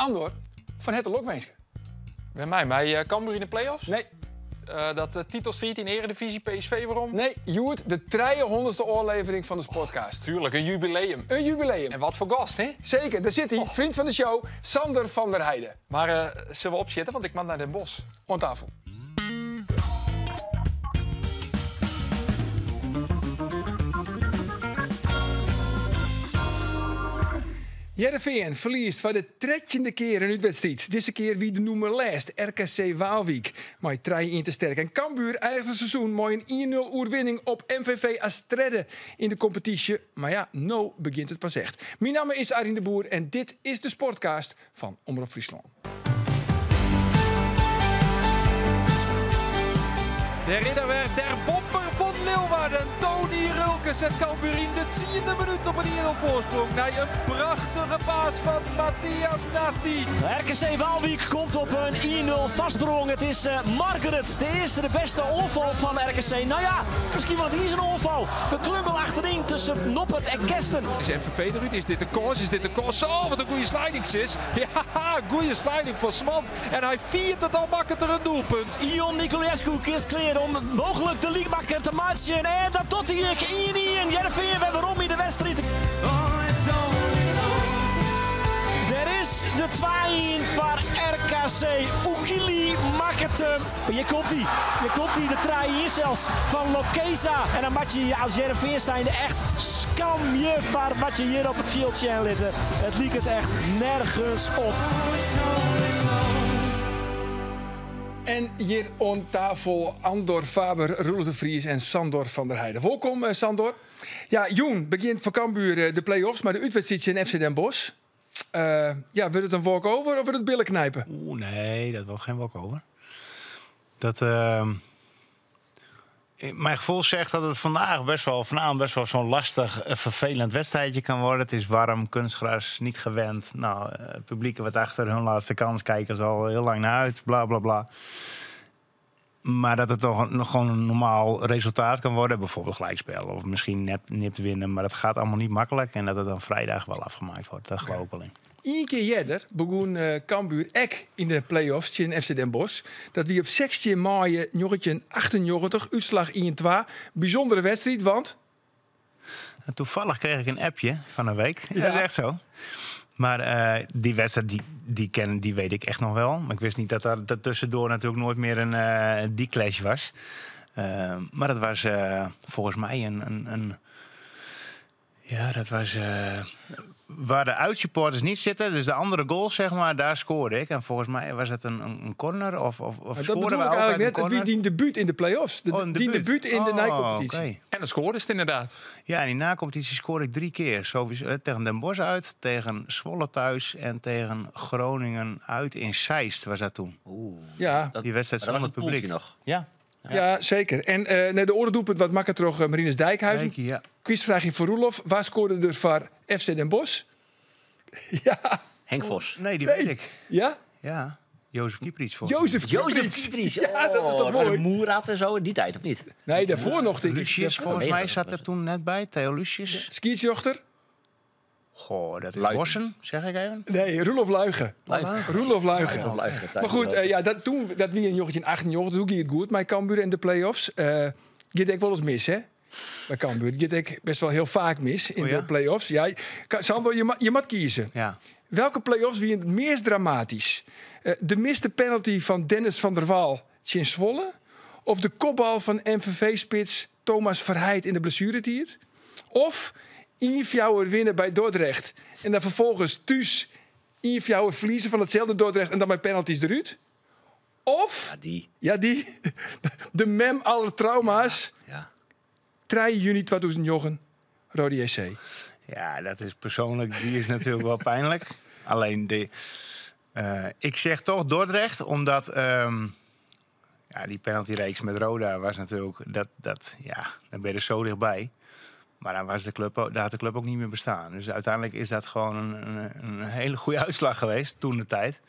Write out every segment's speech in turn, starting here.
Andor, van het Lokwenske. Bij mij Cambuur in de play-offs? Nee. Dat titelstrijd in Eredivisie, PSV, waarom? Nee, Joert, de 300ste oorlevering van de Sportcast. Tuurlijk, een jubileum. Een jubileum. En wat voor gast, hè? Zeker, daar zit hij, vriend van de show, Sander van der Heijden. Maar zullen we opzitten, want ik mag naar Den Bosch. Aan tafel. Heerenveen verliest voor de 13e keer een uitwedstrijd. Deze keer wie de noemer lijst, RKC Waalwijk. Maar 3 te sterk. En Cambuur eindigt het seizoen met een 1-0 oorwinning op MVV Astrede in de competitie. Maar ja, nou begint het pas echt. Mijn naam is Arjen de Boer en dit is de Sportcast van Omroep Friesland. De ridder werd der bomber van Leeuwarden. Tony Rulkes zet Cambuur in de 10e minuut op een 1-0 voorsprong. Na een prachtige paas van Matthias Natti. RKC Waalwijk komt op een 1-0 vastsprong. Het is Margaret, de eerste, de beste onval van RKC. Nou ja, misschien wel niet eens een onval. Geklungel achterin tussen Noppert en Kesten. Is MVV eruit? Is dit de kans? Is dit de kans? Oh, wat een goede sliding is. Ja, goede sliding van Smant. En hij viert het al makkelijk een doelpunt. Ion Nicolescu keert kleren om mogelijk de leaguemakker te matchen. En dat tot hij 1-1. Heerenveen weer waarom in de wedstrijd. Er is de 2-1 van RKC. Oekili maakt het hem. Hier komt hij. Hier komt hij. De 3-1 zelfs van Lokeza. En dan maak je als Heerenveen zijnde echt skam je van wat je hier op het veldje aan litten. Het liep het echt nergens op. En hier aan tafel Andor Faber, Roelof de Vries en Sandor van der Heijden. Welkom, Sandor. Ja, Joen begint voor Cambuur de play-offs, maar de uitwedstrijd in FC Den Bosch. Wordt het een walkover of wordt het billen knijpen? Nee, dat wordt geen walkover. Mijn gevoel zegt dat het vanavond best wel zo'n lastig, vervelend wedstrijdje kan worden. Het is warm, kunstgras, niet gewend. Nou, het publiek wat achter hun laatste kans kijken is al heel lang naar uit, bla bla bla. Maar dat het toch nog gewoon een normaal resultaat kan worden. Bijvoorbeeld gelijkspel of misschien nipt winnen. Maar dat gaat allemaal niet makkelijk. En dat het dan vrijdag wel afgemaakt wordt. Dat geloof ik wel in. Eén keer eerder begon Cambuur ek in de play-offs in FC Den Bosch. Dat wie op 16 mei 1998, uitslag 1-2. Bijzondere wedstrijd, want... En toevallig kreeg ik een appje van een week. Ja. Dat is echt zo. Maar die wedstrijd, die weet ik echt nog wel. Maar ik wist niet dat er tussendoor natuurlijk nooit meer een die clash was. Maar dat was volgens mij dat was... waar de uitsupporters niet zitten, dus de andere goals, zeg maar, daar scoorde ik. En volgens mij was het een corner of scoorden we ook uit een corner. Wie die debuut in de play-offs? Die debuut in de na-competitie. Okay. En dan scoorde het inderdaad. Ja, in die na-competitie scoorde ik 3 keer. Sowieso, tegen Den Bosch uit, tegen Zwolle thuis en tegen Groningen uit in Zeist was dat toen. Ja. Die wedstrijd zonder publiek. Nog. Ja, zeker. En de orde doelpunt wat makkelijk terug Marinus Dijkhuizen. Ja. Quizvraagje voor Roelof. Waar scoorde er voor FC Den Bosch? Ja. Henk Vos. Nee, die weet ik. Ja? Ja. Jozef Kieprits voor. Jozef Kieprits. Ja, dat is toch mooi. Een Moerad en zo in die tijd, of niet? Nee, daarvoor nog. Lucius, volgens mij zat er toen net bij. Theo Lucius. Skietsjochter? Goh, dat is Luiken. Bossen, zeg ik even. Nee, Roelof Luigen. Roelof Luigen. Maar goed, dat wie een jochetje in 18 jaar, toen ging het goed. Maar Cambuur in de play-offs. Gaat ik wel eens mis, hè? Bij Cambuur. Gaat ik best wel heel vaak mis in de play-offs. Ja, Sander, je moet kiezen. Ja. Welke play-offs wie het meest dramatisch? De miste penalty van Dennis van der Waal in Zwolle? Of de kopbal van MVV-spits Thomas Verheid in de blessuretijd? Of Injouwer winnen bij Dordrecht en dan vervolgens thuis Injouwer verliezen van hetzelfde Dordrecht en dan bij penalties eruit? Of, die. De mem aller trauma's. Ja. 3 juni 2009, Rode JC. Ja, dat is persoonlijk, die is natuurlijk wel pijnlijk. Alleen, ik zeg toch Dordrecht, omdat die penaltyreeks met Roda was natuurlijk, dan ben je er zo dichtbij. Maar daar had de club ook niet meer bestaan. Dus uiteindelijk is dat gewoon een hele goede uitslag geweest, toen de tijd.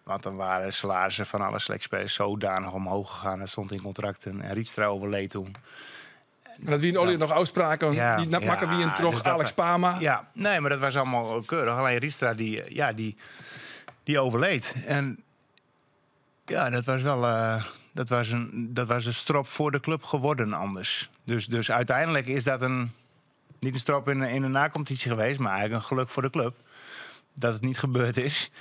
Want dan waren salarissen van alle selectiespelers zodanig omhoog gegaan. Dat stond in contracten. En Rietstra overleed toen. En dat wie in Olje nog uitspraken, die makken wie een trog, dus Alex Pama. Ja, nee, maar dat was allemaal keurig. Alleen Rietstra, die die overleed. En ja, dat was wel... dat was een strop voor de club geworden anders. Dus uiteindelijk is dat niet een strop in een nacompetitie geweest... maar eigenlijk een geluk voor de club dat het niet gebeurd is.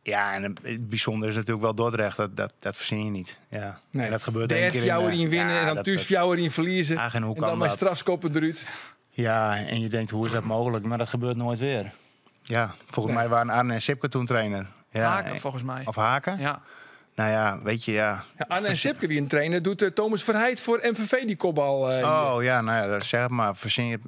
Ja, en het bijzondere is natuurlijk wel Dordrecht. Dat verzin je niet. Ja. Nee. En dat gebeurt één keer Fjouwer in winnen en dan thuis Fjouwer in verliezen. En hoe En kan dan met dat? strafskoppen eruit. Ja, en je denkt, hoe is dat mogelijk? Maar dat gebeurt nooit weer. Ja, volgens mij waren Arne en Sipke toen trainer. Ja, Haken, volgens mij. Of Haken? Ja. Nou ja, weet je, ja. Ja, Arne en Sipke, wie een trainer, doet Thomas Verheid voor MVV die kopbal. Oh ja, nou ja, zeg het maar. Verzin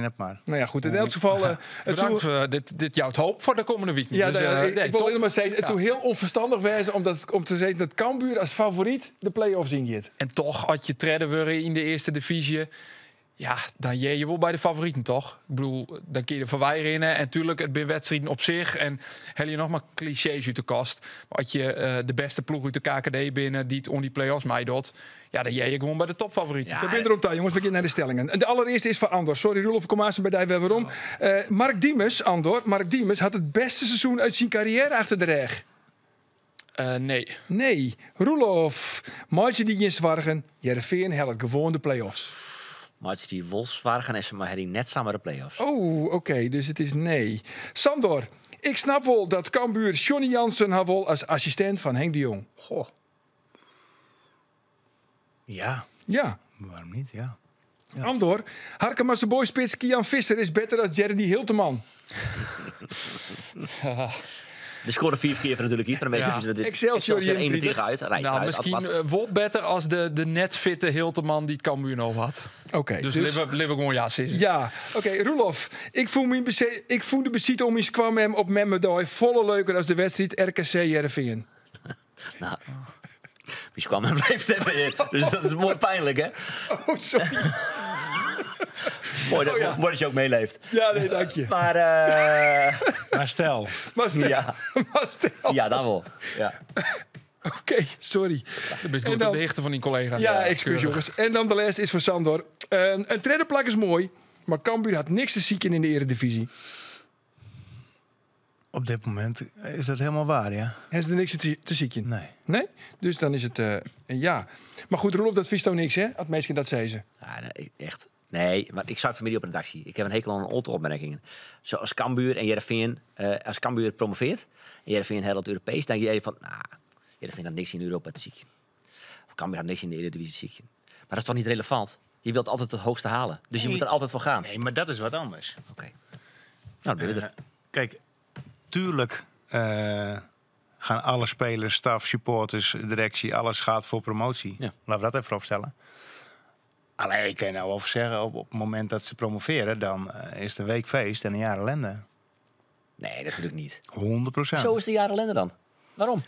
het maar. Nou ja, goed. In elk geval... het Bedankt, dit jouwt hoop voor de komende week. Ja, dus, ik wil top. helemaal zeggen, het zou heel onverstandig wezen om te zeggen dat Cambuur als favoriet de play-offs ingeeft. En toch, als je treden worden in de eerste divisie... Ja, dan jij je wel bij de favorieten, toch? Ik bedoel, dan kun je er verwijren in. En natuurlijk, het zijn wedstrijden op zich. En hel je nog maar clichés uit de kast. Maar als je de beste ploeg uit de KKD binnen... die het om die play-offs meedoet... ja, dan jij je gewoon bij de topfavorieten. Ja. We zijn er om tijd, jongens. We gaan naar de stellingen. En de allereerste is voor Andor. Sorry, Roelof, kom aan bij die weer waarom. Mark Diemers, Andor. Mark Diemers had het beste seizoen uit zijn carrière achter de rug. Nee. Nee. Roelof, maatje die in Zwargen. Heerenveen helpt gewoon de play-offs. Maar als die Wolfswagen is, maar hij net samen de play-offs. Oh, oké, dus het is nee. Sandor, ik snap wel dat Cambuur Johnny Jansen had wel als assistent van Henk de Jong. Goh. Ja, Ja. waarom niet? Ja. Andor, Harkema's boyspits Kian Visser is beter dan Jerry Hilteman. De scoren 4 keer van natuurlijk iets. Van de meeste Ja. kiezen we dit. Excelsior 21 uit. Nou, misschien wel beter als de net fitte Hilteman die het Cambuur nog had. Oké, Dus leven gewoon ja, sis. Ja, oké, Roelof. Ik voel de bezit om eens kwam hem op Memmedooi volle leuker als de wedstrijd RKC Heerenveen. Nou, wie kwam en blijft hebben. Dus dat is mooi pijnlijk, hè? Oh, sorry. Mooi, ja. mooi dat je ook meeleeft. Ja, nee, dank je. Maar Maar stel, Maar stel, ja, maar stel. ja, dan wel. Ja. Oké, sorry. Dat is En goed dan- op de hichte van die collega's. Ja, excuus keurig. jongens. En dan de laatste is voor Sandor. Een treddeplak is mooi, maar Cambuur had niks te zieken in de eredivisie. op dit moment is dat helemaal waar, ja? Hebben ze er niks te zieken? Nee. Nee? Dus dan is het een ja. Maar goed, Roelof, dat vies toch niks, hè? Als mensen dat zei ze. Ja, nee, echt. Nee, maar ik zou familie op een redactie. Ik heb een hekel aan auto-opmerkingen. Zoals Cambuur en Heerenveen. Als Cambuur promoveert en Heerenveen heel het Europees, dan denk je van, nou, Heerenveen had niks in Europa te zieken. Of Cambuur had niks in de Eredivisie te zieken. Maar dat is toch niet relevant? Je wilt altijd het hoogste halen. Dus je moet er altijd voor gaan. Nee, maar dat is wat anders. Oké. Nou, dan ben je er. Kijk, tuurlijk gaan alle spelers, staf, supporters, directie, alles gaat voor promotie. Ja. Laten we dat even opstellen. Alleen, ik kan je nou over zeggen, op het moment dat ze promoveren, dan is het een week feest en een jaar ellende. Nee, natuurlijk niet. 100%. Zo is de jaren ellende dan. Waarom?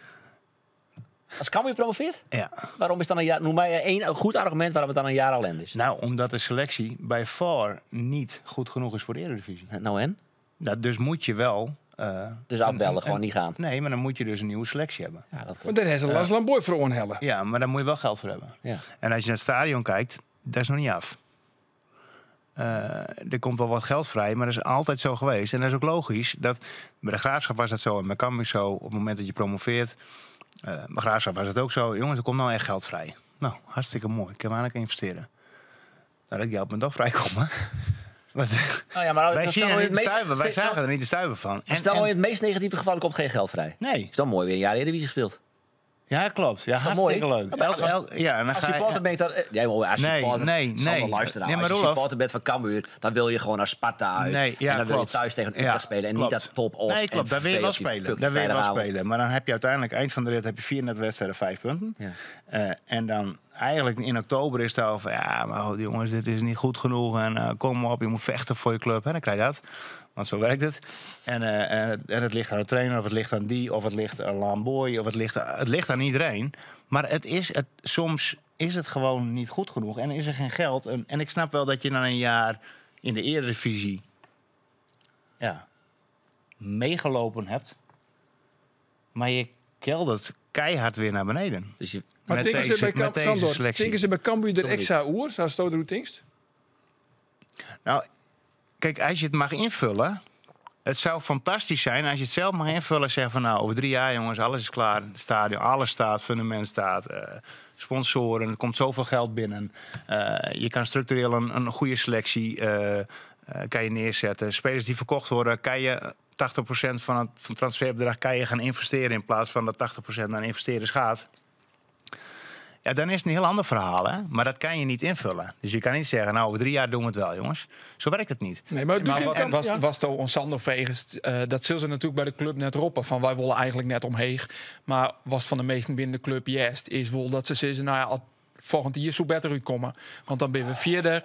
Als Cambuur promoveert? Ja. Waarom is dan een jaar... Noem mij één goed argument waarom het dan een jaar ellende is. Nou, omdat de selectie bij far niet goed genoeg is voor de Eredivisie. Nou en? Nou, dus moet je wel... Dus afbellen, gewoon niet gaan. Nee, maar dan moet je dus een nieuwe selectie hebben. Ja, dat Maar klopt. dan hebben ze Lars Lamboy voor onhellen. Ja, maar daar moet je wel geld voor hebben. Ja. En als je naar het stadion kijkt, dat is nog niet af. Er komt wel wat geld vrij, maar dat is altijd zo geweest. En dat is ook logisch. Dat, bij de Graafschap was dat zo en bij Cambuur zo. Op het moment dat je promoveert. Bij Graafschap was het ook zo. Jongens, er komt nou echt geld vrij. Nou, hartstikke mooi. Ik kan eigenlijk investeren. Nou, dat geld moet toch vrijkomen. Want Nou ja, maar wij dan zien stel er je niet het de meest- stuiven. Wij stel- zagen er niet de stuiven van. Stel je in het meest negatieve geval, er komt geen geld vrij. Nee. Is dan mooi weer een jaar Eredivisie gespeeld. Ja, klopt. Ja, dat hartstikke mooi? leuk. Ja, maar Ja, en dan Als ga je- supporter ben ik dat... Ja, maar als Nee, supporter... nee. Sander, luister nou. Nee, maar Als je Roelof- supporter bent van Cambuur, dan wil je gewoon naar Sparta uit. Nee, ja, en dan wil je klopt. thuis tegen Ja, Utrecht spelen. En klopt. niet dat top Oost. Nee, klopt. Daar wil je wel spelen. Daar wil je wel spelen. Maar dan heb je uiteindelijk eind van de rit heb je 34 wedstrijden, 5 punten. Ja. En dan eigenlijk in oktober is het al van... Ja, maar jongens, dit is niet goed genoeg. En kom maar op, je moet vechten voor je club. En dan krijg je dat. Want zo werkt het. En het ligt aan de trainer, of het ligt aan die... of het ligt aan Lamboy, of het ligt aan iedereen. Maar soms is het gewoon niet goed genoeg. En is er geen geld. En ik snap wel dat je na een jaar in de Eredivisie... Ja, meegelopen hebt. Maar je keldert keihard weer naar beneden. Dus je... Maar Met denken ze deze- bij met deze Sandor, selectie. denken ze bij Cambuur er Sorry. extra oer, zoals Stoder Tingst? Nou, kijk, als je het mag invullen... Het zou fantastisch zijn als je het zelf mag invullen en zeggen van... nou, over 3 jaar, jongens, alles is klaar. Het stadion, alles staat, fundament staat. Sponsoren, er komt zoveel geld binnen. Je kan structureel een goede selectie kan je neerzetten. Spelers die verkocht worden, kan je 80% van het transferbedrag kan je gaan investeren... in plaats van dat 80% naar investeerders gaat. Ja, dan is het een heel ander verhaal, hè? Maar dat kan je niet invullen. Dus je kan niet zeggen, nou, over 3 jaar doen we het wel, jongens. Zo werkt het niet. Nee, maar was toch ons Sander Vegers, dat zullen ze natuurlijk bij de club net roepen. Van wij willen eigenlijk net omheen. Maar was van de meesten binnen de club juist, is wel dat ze zeggen, nou ja, volgend jaar zo beter uitkomen. Want dan ben we verder.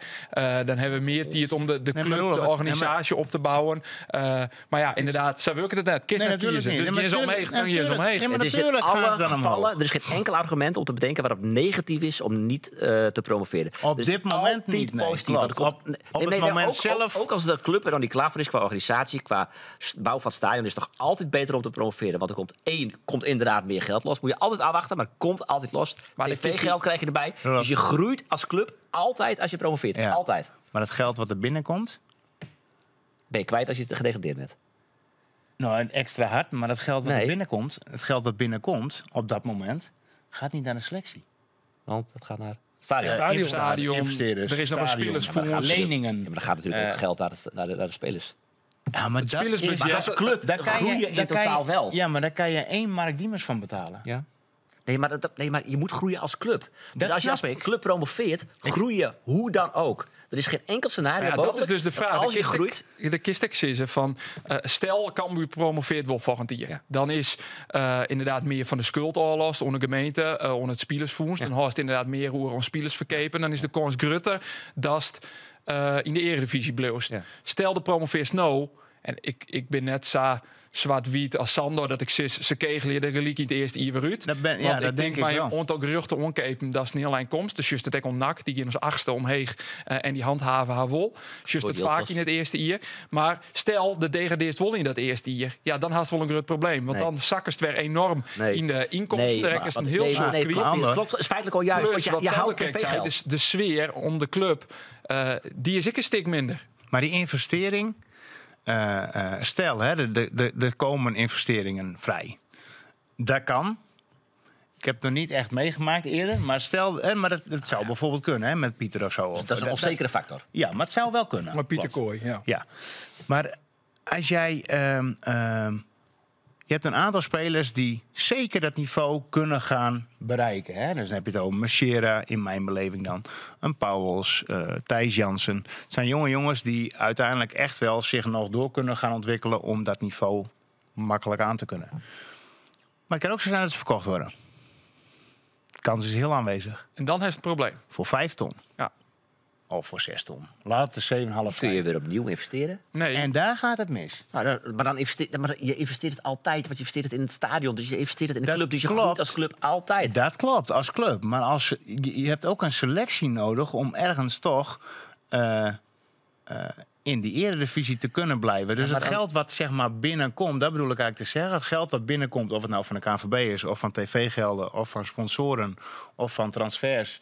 Dan hebben we meer tijd om de club, de organisatie op te bouwen. Maar ja, inderdaad, zo werkt het net. Kies net kiezen. Dus je is omheen, dan je is omheen. Het is in alle gevallen, er is geen enkel argument om te bedenken waarop negatief is om niet te promoveren. Op dit moment niet, nee. Positief. Op het moment zelf... Ook als de club er dan niet klaar voor is qua organisatie, qua bouw van het stadion, is het toch altijd beter om te promoveren. Want er komt inderdaad meer geld los. Moet je altijd afwachten, maar het komt altijd los. TV-geld krijg je erbij. Dus je groeit als club altijd als je promoveert. Ja. Altijd. Maar het geld wat er binnenkomt... ben je kwijt als je gedegradeerd bent. Nou, extra hard. Maar dat geld wat er binnenkomt... het geld dat binnenkomt op dat moment... gaat niet naar de selectie. Want het gaat naar... Stadion. Investeerders. Er is nog een spelersfonds. Leningen. Ja, maar dan gaat natuurlijk ook geld naar de spelers. Ja, maar Maar als club groei je in totaal wel. Ja, maar daar kan je 1 Mark Diemers van betalen. Ja. Nee, maar je moet groeien als club. Dus als je als club promoveert, groei je hoe dan ook. Er is geen enkel scenario dat is dus de vraag. Als je groeit... De kist is van... stel, Cambuur promoveert wel volgend jaar. Ja. Dan is inderdaad meer van de schuld aflast onder de gemeente, onder het spelersfonds. Dan hoort inderdaad meer hoe er spelers verkepen. Dan is de kans groter dat in de eredivisie bloost. Ja. Stel, de promoveert nou... En ik ben net zo zwart-wit als Sander dat ik ze kegelen de reliquie in het eerste jaar weer uit. Want ik denk bij een aantal geruchten omkepen dat is niet alleen komst. Dus juist het ook nak, die gaan ons 8e omheen en die handhaven haar wol. Juist het vaak in het eerste jaar. Maar stel, de degradeert wel in dat eerste jaar. Ja, dan haast wel een groot probleem. Want dan zakken het weer enorm in de inkomsten. Daar is een heel soort klopt, is feitelijk al juist. Plus, wat Sander zei, dus de sfeer om de club, die is ik een stuk minder. Maar die investering... stel, er komen investeringen vrij. Dat kan. Ik heb het nog niet echt meegemaakt eerder. Maar stel, maar dat zou bijvoorbeeld kunnen, hè, met Pieter of zo. Dat is een onzekere factor. Ja, maar het zou wel kunnen. Maar Pieter Kooi, ja. Maar als jij... je hebt een aantal spelers die zeker dat niveau kunnen gaan bereiken. Hè? Dus dan heb je het over Machera, in mijn beleving dan. Een Pauwels, Thijs Jansen. Het zijn jonge jongens die uiteindelijk echt wel zich nog door kunnen gaan ontwikkelen... om dat niveau makkelijk aan te kunnen. Maar het kan ook zo zijn dat ze verkocht worden. De kans is heel aanwezig. En dan is het probleem. Voor 5 ton. Ja. Of voor 6 ton. Laat het 7,5 kun je weer opnieuw investeren. Nee. En daar gaat het mis. Maar je investeert het altijd, want je investeert het in het stadion. Dus je investeert het in de club. Dus je groeit als club altijd. Dat klopt, als club. Maar je hebt ook een selectie nodig om ergens toch in die eredivisie te kunnen blijven. Dus het geld wat zeg maar binnenkomt, dat bedoel ik eigenlijk te zeggen. Het geld dat binnenkomt, of het nou van de KNVB is, of van tv-gelden, of van sponsoren, of van transfers.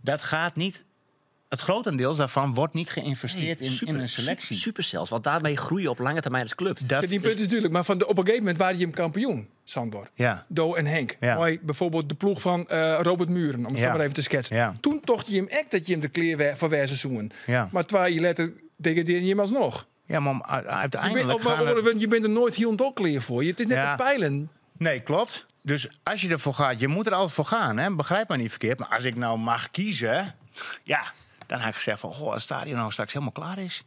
Dat gaat niet... Het grotendeels daarvan wordt niet geïnvesteerd in een selectie. Super zelfs, want daarmee groei je op lange termijn als club. Die punt is natuurlijk, maar op een gegeven moment waren je hem kampioen, Sandor. Ja. Do en Henk. Ja. Bijvoorbeeld de ploeg van Robert Muren, om het zo maar even te schetsen. Ja. Toen tocht je hem echt dat je hem de kleer van wijze zoen. Ja. Maar 2 jaar later degradeerde je hem alsnog. Ja, maar uiteindelijk je bent er nooit heel en kleer voor. Het is net een pijlen. Nee, klopt. Dus als je ervoor gaat, je moet er altijd voor gaan. Hè? Begrijp me niet verkeerd. Maar als ik nou mag kiezen, dan had ik gezegd van, als het stadion nou straks helemaal klaar is.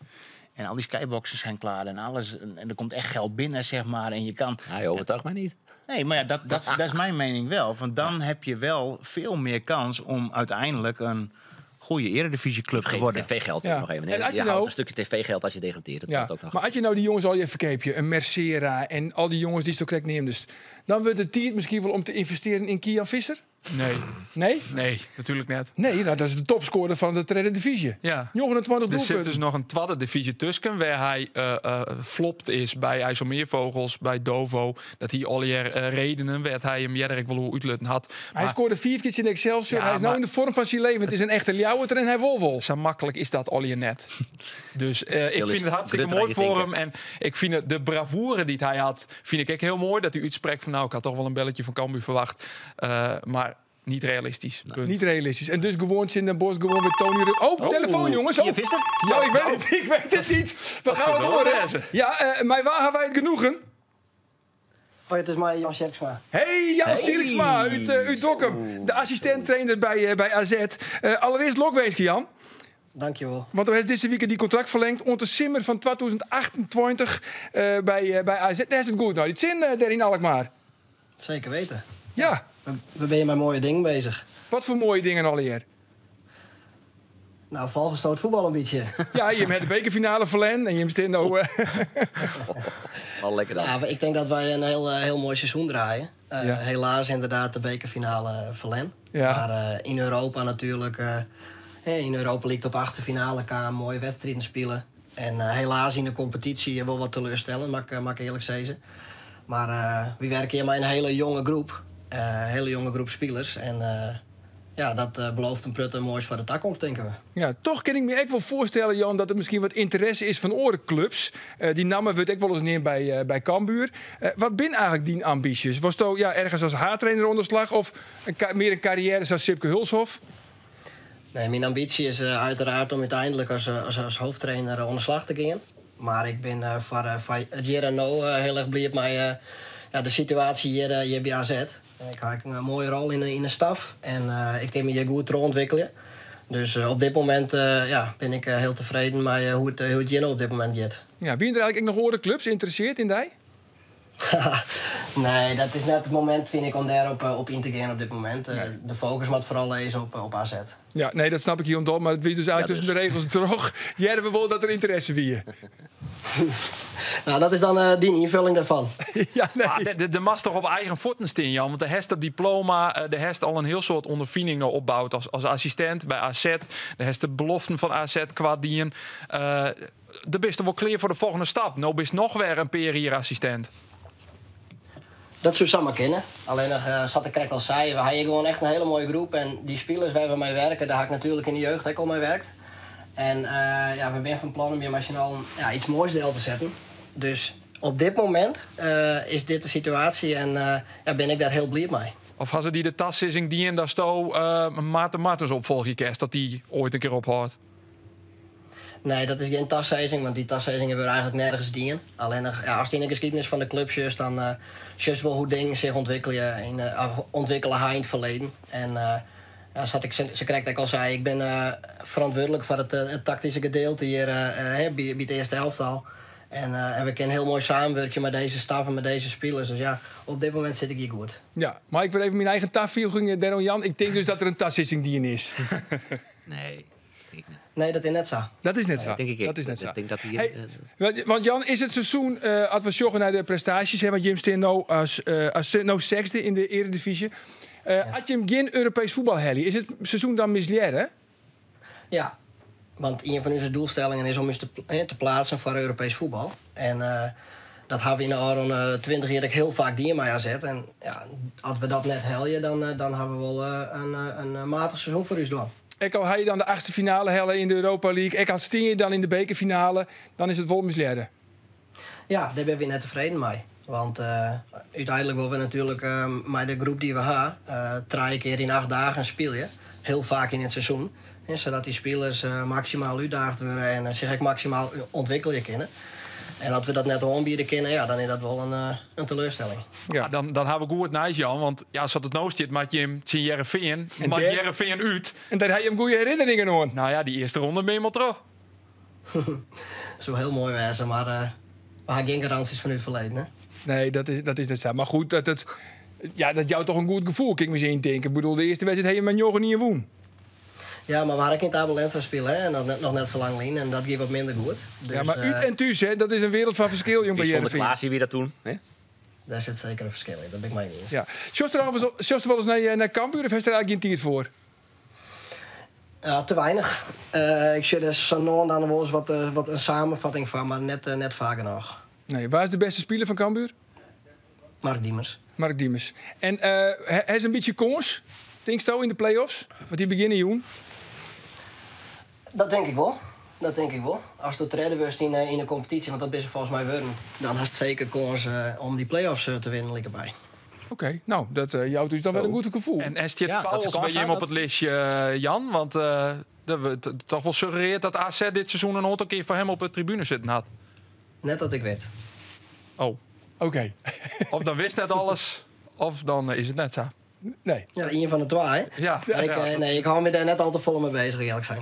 En al die skyboxes zijn klaar en alles. En er komt echt geld binnen, zeg maar. En je kan... je overtuigt mij niet. Nee, maar ja, dat is mijn mening wel. Want dan heb je wel veel meer kans om uiteindelijk een goede eredivisieclub te worden. TV-geld nog even. En je houdt een stukje tv-geld als je degradeert. Dat ook nog. Maar als je nou die jongens al je verkeepje, een Mercera en al die jongens die zo correct neemt, dus dan wordt het tijd misschien wel om te investeren in Kian Visser? Nee? Nee, natuurlijk net. Nee, nou, dat is de topscorer van de tweede divisie. Ja. 29 Er zit doelpunten. dus nog een tweede divisie tussen, waar hij flopt is bij IJsselmeervogels, bij Dovo. Dat hij alweer redenen werd hij hem Jerk wel uitlutten had. Hij scoorde 4 keer in Excelsior. Ja, hij is nou maar- in de vorm van zijn leven. Het is een echte Ljouwerter en hij wolvol. Zo makkelijk is dat alweer net. Dus ik is vind het hartstikke grutter mooi dan je voor denkt, hem. En ik vind het, de bravoure die hij had, vind ik ook heel mooi. Dat hij uitspreekt van nou, ik had toch wel een belletje van Cambuur verwacht. Maar niet realistisch. Punt. Niet realistisch. En dus gewoon in Den Bosch, gewoon weer Tony Rutte. Oh, telefoon jongens. Oh. Je vist hem? Ja, ik weet het. Ik weet het niet. We gaan het wel horen. lezen. Ja, maar waar hebben wij het genoegen? Hoi, het is mij, Jan Sjerksma. Hey, Jan Sierksma uit Dokkum. De assistent-trainer bij AZ. Allereerst Lokweeske, Jan. Dankjewel. Want we hebben deze week die contract verlengd. Onder Simmer van 2028 bij AZ. Daar is het goed. Nou, die zin daar in Alkmaar. Zeker weten. Ja, We ben je met mooie dingen bezig. wat voor mooie dingen alweer. Nou, valgestoot voetbal een beetje. Ja, je hebt de bekerfinale verlengd en je hebt nou... Al lekker dan. Ja, ik denk dat wij een heel mooi seizoen draaien. Ja. Helaas inderdaad de bekerfinale verlen. Ja. Maar in Europa natuurlijk... in Europa League tot de achterfinale kan mooie wedstrijden spelen. En helaas in de competitie wel wat teleurstellend, mag ik eerlijk zeggen. Maar we werken hier maar in een hele jonge groep. Hele jonge groep spelers. En ja, dat belooft een prut en moois voor de toekomst, denken we. Ja, toch kan ik me ook wel voorstellen, Jan, dat er misschien wat interesse is van andere clubs. Die namen we het ook wel eens neer bij Cambuur. Wat ben eigenlijk die ambities? Was het ergens als haartrainer onder slag of meer een carrière zoals Sipke Hulshof? Nee, mijn ambitie is uiteraard om uiteindelijk als hoofdtrainer onder slag te gaan. Maar ik ben voor het hier en nu heel erg blij met de situatie hier bij AZ. Ik heb een mooie rol in de staf en ik kan me hier goed ontwikkelen. Dus op dit moment ben ik heel tevreden met hoe het hier op dit moment gaat. Ja, wie er eigenlijk nog andere clubs geïnteresseerd in die? Nee, dat is net het moment, vind ik, om daarop op in te gaan op dit moment. De focus moet vooral lezen op AZ. Ja, nee, dat snap ik hier om, maar het wie dus uit tussen de regels toch. Jij hebben wel dat er interesse wie. Nou, dat is dan die invulling daarvan. Ja, nee. Maar de mast toch op eigen voeten staan, Jan. Want de heeft dat diploma, de heeft al een heel soort ondervindingen opbouwd als assistent bij AZ. De heeft de beloften van AZ qua dien. De best wel klaar voor de volgende stap. Nou best nog weer een peer hier assistent. Dat zou samen kennen. Alleen nog, zat ik al zei, we hebben gewoon echt een hele mooie groep. En die spelers waar we mee werken, daar heb ik natuurlijk in de jeugd ook al mee werkt. En we zijn van plan om je machinaal iets moois deel te zetten. Dus op dit moment is dit de situatie en ben ik daar heel blij mee. Of hadden ze die de tassissing die en daar sto Maarten Martens opvolgje kerst dat die ooit een keer ophoudt? Nee, dat is geen tassezing, want die tassezing hebben we eigenlijk nergens dienen. Alleen nog, als die in de geschiedenis van de club is, dan zus wel hoe dingen zich ontwikkelen in het verleden. En ze krijgt ook al zei, ik ben verantwoordelijk voor het tactische gedeelte hier bij de eerste helftal. En we kunnen heel mooi samenwerken met deze staf en met deze spelers. Dus ja, op dit moment zit ik hier goed. Ja, maar ik wil even mijn eigen tafvielging, Denno Jan. Ik denk dus dat er een tassissing die in is. Nee, denk ik niet. Nee, dat is net zo. Dat is net zo. Denk ik Dat is net zo. Ik denk dat hier... Want Jan, is het seizoen, als we zorgen naar de prestaties, want Jim Steen nou als zesde in de Eredivisie. Had je hem geen Europees voetbal heli, is het seizoen dan misleid, hè? Ja, want een van onze doelstellingen is om eens te plaatsen voor Europees voetbal. En dat hebben we in de Aron 20 jaar heel vaak die in mij gezet. En ja, als we dat net helden, dan hebben we wel een matig seizoen voor ons doen. Ik al had je dan de achtste finale hellen in de Europa League. Ik had Steen je dan in de bekerfinale. Dan is het wel misleid. Ja, daar ben we net tevreden mee. Want uiteindelijk willen we natuurlijk met de groep die we hebben 3 keer in 8 dagen spelen. Heel vaak in het seizoen. Zodat die spelers maximaal uitdaagd worden en zich ook maximaal ontwikkelen kunnen. En als we dat net aanbieden kunnen, dan is dat wel een teleurstelling. Ja, dan hebben we goed nice, Jan. Want ja, als het nou zit, maak je hem zien Jereveen. En Maak daar- Jereveen uit. En daar heb je hem goede herinneringen aan. Nou ja, die eerste ronde ben je maar terug. Dat zou heel mooi wezen, maar we hebben geen garanties van het verleden. Hè? Nee, dat is net zo. Maar goed, dat jou toch een goed gevoel, kan ik me zien denken. Ik bedoel, de eerste wedstrijd heb je met Jorgen niet gewonnen. Ja, maar we hadden geen Tabelenza spelen hè? En nog net zo lang lien en dat ging wat minder goed. Dus, Ja, maar uit en thuis, hè, dat is een wereld van verschil, jong, bij Zonder Jereveen. Klaasje weer dat toen. Hè? Daar zit zeker een verschil in, dat ben ik mee eens. Ja. Sjost er wel eens naar Cambuur of heeft er eigenlijk geen tijd voor? Ja, te weinig. Ik zie er zo nu en dan wel eens wat een samenvatting van, maar net vaker nog. Nee, waar is de beste speler van Cambuur? Mark Diemers. Mark Diemers. En hij is een beetje kans, denk je, in de play-offs? Want die beginnen, Joen. Dat denk ik wel. Als het redden was in de competitie, want dat is er volgens mij worden, dan had het zeker kans om die play-offs te winnen, lekker bij. Oké, nou, dat jou dus dan wel een goed gevoel. En Estje Ja, dat Pauwels ze bij kans hem op het hebben. lijstje, Jan. Want dat we toch wel suggereerd dat AZ dit seizoen een aantal keer voor hem op de tribune zitten had. Net dat ik weet. Oh, Oké. of dan wist net alles, of dan is het net zo. Nee. Ja, een van de twee, hè? Ja, Maar ik hou me daar net al te vol mee bezig, eerlijk zijn.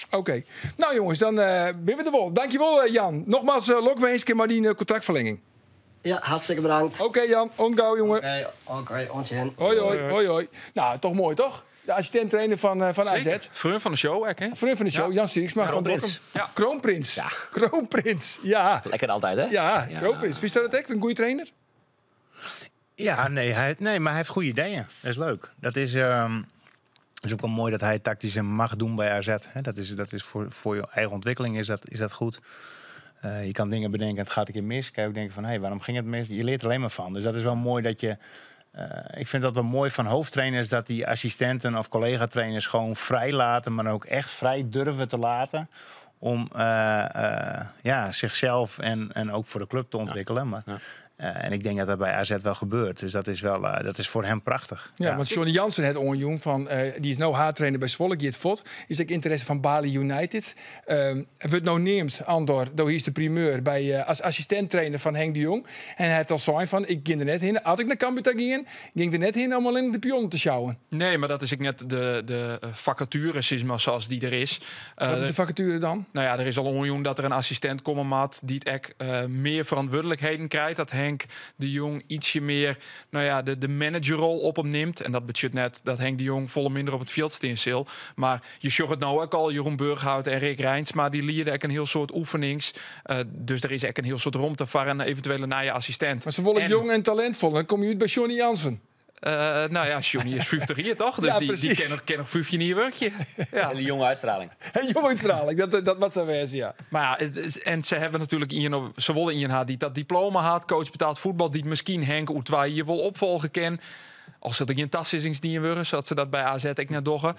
Oké. Nou jongens, dan ben we er wel. Dankjewel Jan. Nogmaals, Lokweensken, maar die contractverlenging. Ja, hartstikke bedankt. Oké Jan, on go jongen. Oké, ontje. Hoi. Nou, toch mooi toch? De assistent-trainer van AZ. Vriend van de show, hè? Vriend van de show, Ja. Jan Sieksma van Kroonprins. Dokkum. Ja. Kroonprins. Ja. Kroonprins, ja. Lekker altijd, hè? Ja, Kroonprins. Wist je dat ook? Een goede trainer? Ja, maar hij heeft goede ideeën. Dat is leuk. Dat is ook wel mooi dat hij tactisch mag doen bij AZ. Hè. Dat is voor je eigen ontwikkeling is dat goed. Je kan dingen bedenken, het gaat een keer mis. Kan je ook denken van, waarom ging het mis? Je leert er alleen maar van. Dus dat is wel mooi dat je... ik vind dat wel mooi van hoofdtrainers dat die assistenten of collega-trainers gewoon vrij laten, maar ook echt vrij durven te laten om zichzelf en ook voor de club te ontwikkelen. Maar, en ik denk dat dat bij AZ wel gebeurt. Dus dat is voor hem prachtig. Ja, want Johnny Jansen het onjong van die is nou haartrainer bij Zwolle, die het vod. Is ook interesse van Bali United. Wordt nou neemt Andor, door hier is de primeur bij als assistent-trainer van Henk de Jong. En hij had al zijn van, ik ging er net heen. Had ik naar Cambuur ging er net heen om alleen de pionnen te sjouwen. Nee, maar dat is ook net de vacature, zoals die er is. Wat is de vacature dan? Nou ja, er is al onjoen dat er een assistent komen maat die het meer verantwoordelijkheden krijgt. Dat Henk de Jong ietsje meer de managerrol op hem neemt. En dat betekent net dat Henk de Jong volle minder op het veld staan. Maar je zag het nou ook al, Jeroen Burghout en Rick Rijnsma, die leerden ook een heel soort oefenings. Dus er is ook een heel soort ruimte voor een eventuele na je assistent. Maar ze willen jong en talentvol. Dan kom je uit bij Johnny Jansen. Johnny is 50 hier toch? Dus Ja, die ken nog 15 jaar werkje. Ja. Hele jonge uitstraling. En jong uitstraling, dat wat zou wezen, ja. Maar ja, en ze hebben natuurlijk ze willen iemand die dat diploma had, coach betaald voetbal, die misschien Henk Oetwaai hier wil opvolgen ken. Als er geen tassingsdienst worden, zodat ze dat bij AZ ik net doggen.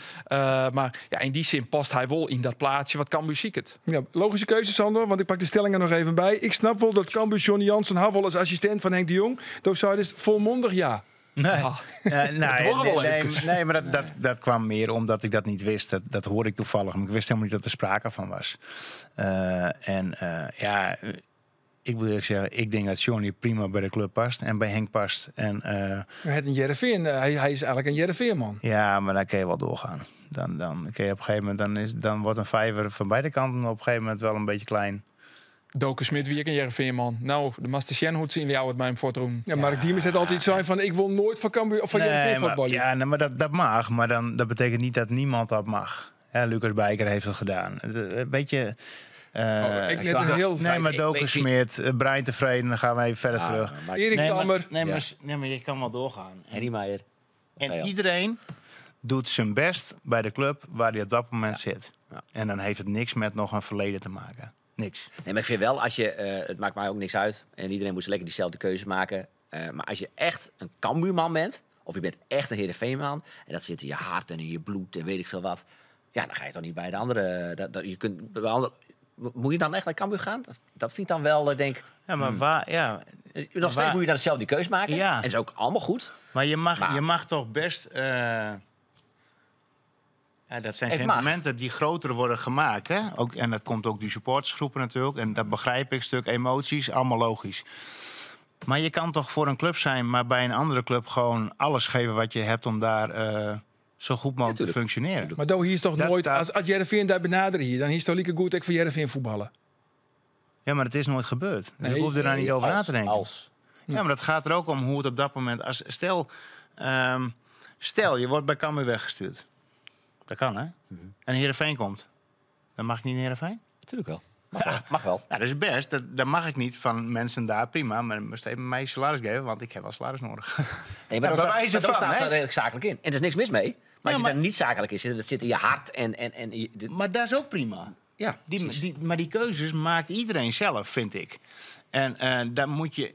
Maar ja, in die zin past hij wel in dat plaatsje wat Cambuur ziek het. Ja, logische keuze, Sander, want ik pak de stellingen nog even bij. Ik snap wel dat Cambuur Johnny Jansen Havel als assistent van Henk de Jong. Toen zei dus volmondig ja. Nee, maar dat kwam meer omdat ik dat niet wist. Dat hoorde ik toevallig. Maar ik wist helemaal niet dat er sprake van was. Ik moet eerlijk zeggen, ik denk dat Johnny prima bij de club past en bij Henk past. En, Het een Jereveen, hij is eigenlijk een Jereveen-man. ja, maar dan kun je wel doorgaan. Dan kun je op een gegeven moment, dan wordt een vijver van beide kanten op een gegeven moment wel een beetje klein. Doken Smit, wie ik een Jereveen-man. Nou, de Master Sjen hoed zien jou het bij hem voortroen. Ja, Mark Diemers had altijd zijn van, ik wil nooit van Cambuur of van Jereveen voetballen. Maar dat mag, maar dat betekent niet dat niemand dat mag. Ja, Lucas Bijker heeft het gedaan. Weet je... ik net een heel... Nee, maar Doken Smit, Brian Tevreden, dan gaan we even verder terug. Erik Dammer. Maar je kan wel doorgaan. Henny Meijer. En iedereen doet zijn best bij de club waar hij op dat moment zit. Ja. En dan heeft het niks met nog een verleden te maken. Niks. Nee, maar ik vind wel, als je, het maakt mij ook niks uit. En iedereen moet lekker diezelfde keuze maken. Maar als je echt een Cambuurman bent, of je bent echt een Heerenveenman, en dat zit in je hart en in je bloed en weet ik veel wat. Ja, dan ga je toch niet bij de andere. Je kunt bij andere. Moet je dan echt naar Cambuur gaan? Dat vind ik dan wel, denk ik. Ja, maar waar... Ja, nog steeds moet je dan zelf die keuze maken. Ja. En dat is ook allemaal goed. maar je mag toch best... dat zijn Het sentimenten die groter worden gemaakt. Hè? Ook, en dat komt ook die supportersgroepen natuurlijk. En dat begrijp ik, stuk emoties, allemaal logisch. Maar je kan toch voor een club zijn, maar bij een andere club gewoon alles geven wat je hebt om daar zo goed mogelijk te functioneren. Maar hier is toch Dat nooit, staat- als Jereveen daar benaderen hier, dan is het toch lekker goed ik voor Jereveen voetballen. Ja, maar het is nooit gebeurd. Dus Nee, ik hoef er daar niet over na te denken. Als. Ja, maar dat gaat er ook om hoe het op dat moment... Stel, je wordt bij Cambuur weggestuurd. Dat kan, hè? En Heerenveen komt. Dan mag ik niet naar Heerenveen? Natuurlijk wel. Mag wel. Ja, dat is best. Dat mag ik niet van mensen daar, prima. Maar dan moest even mij salaris geven, want ik heb wel salaris nodig. Nee, maar Ja, dan bij wijze staan van, ze hè? er redelijk zakelijk in. En er is niks mis mee. Maar als je maar- dan niet zakelijk is, dat zit in je hart Maar dat is ook prima. ja, Maar die keuzes maakt iedereen zelf, vind ik. En dan moet je...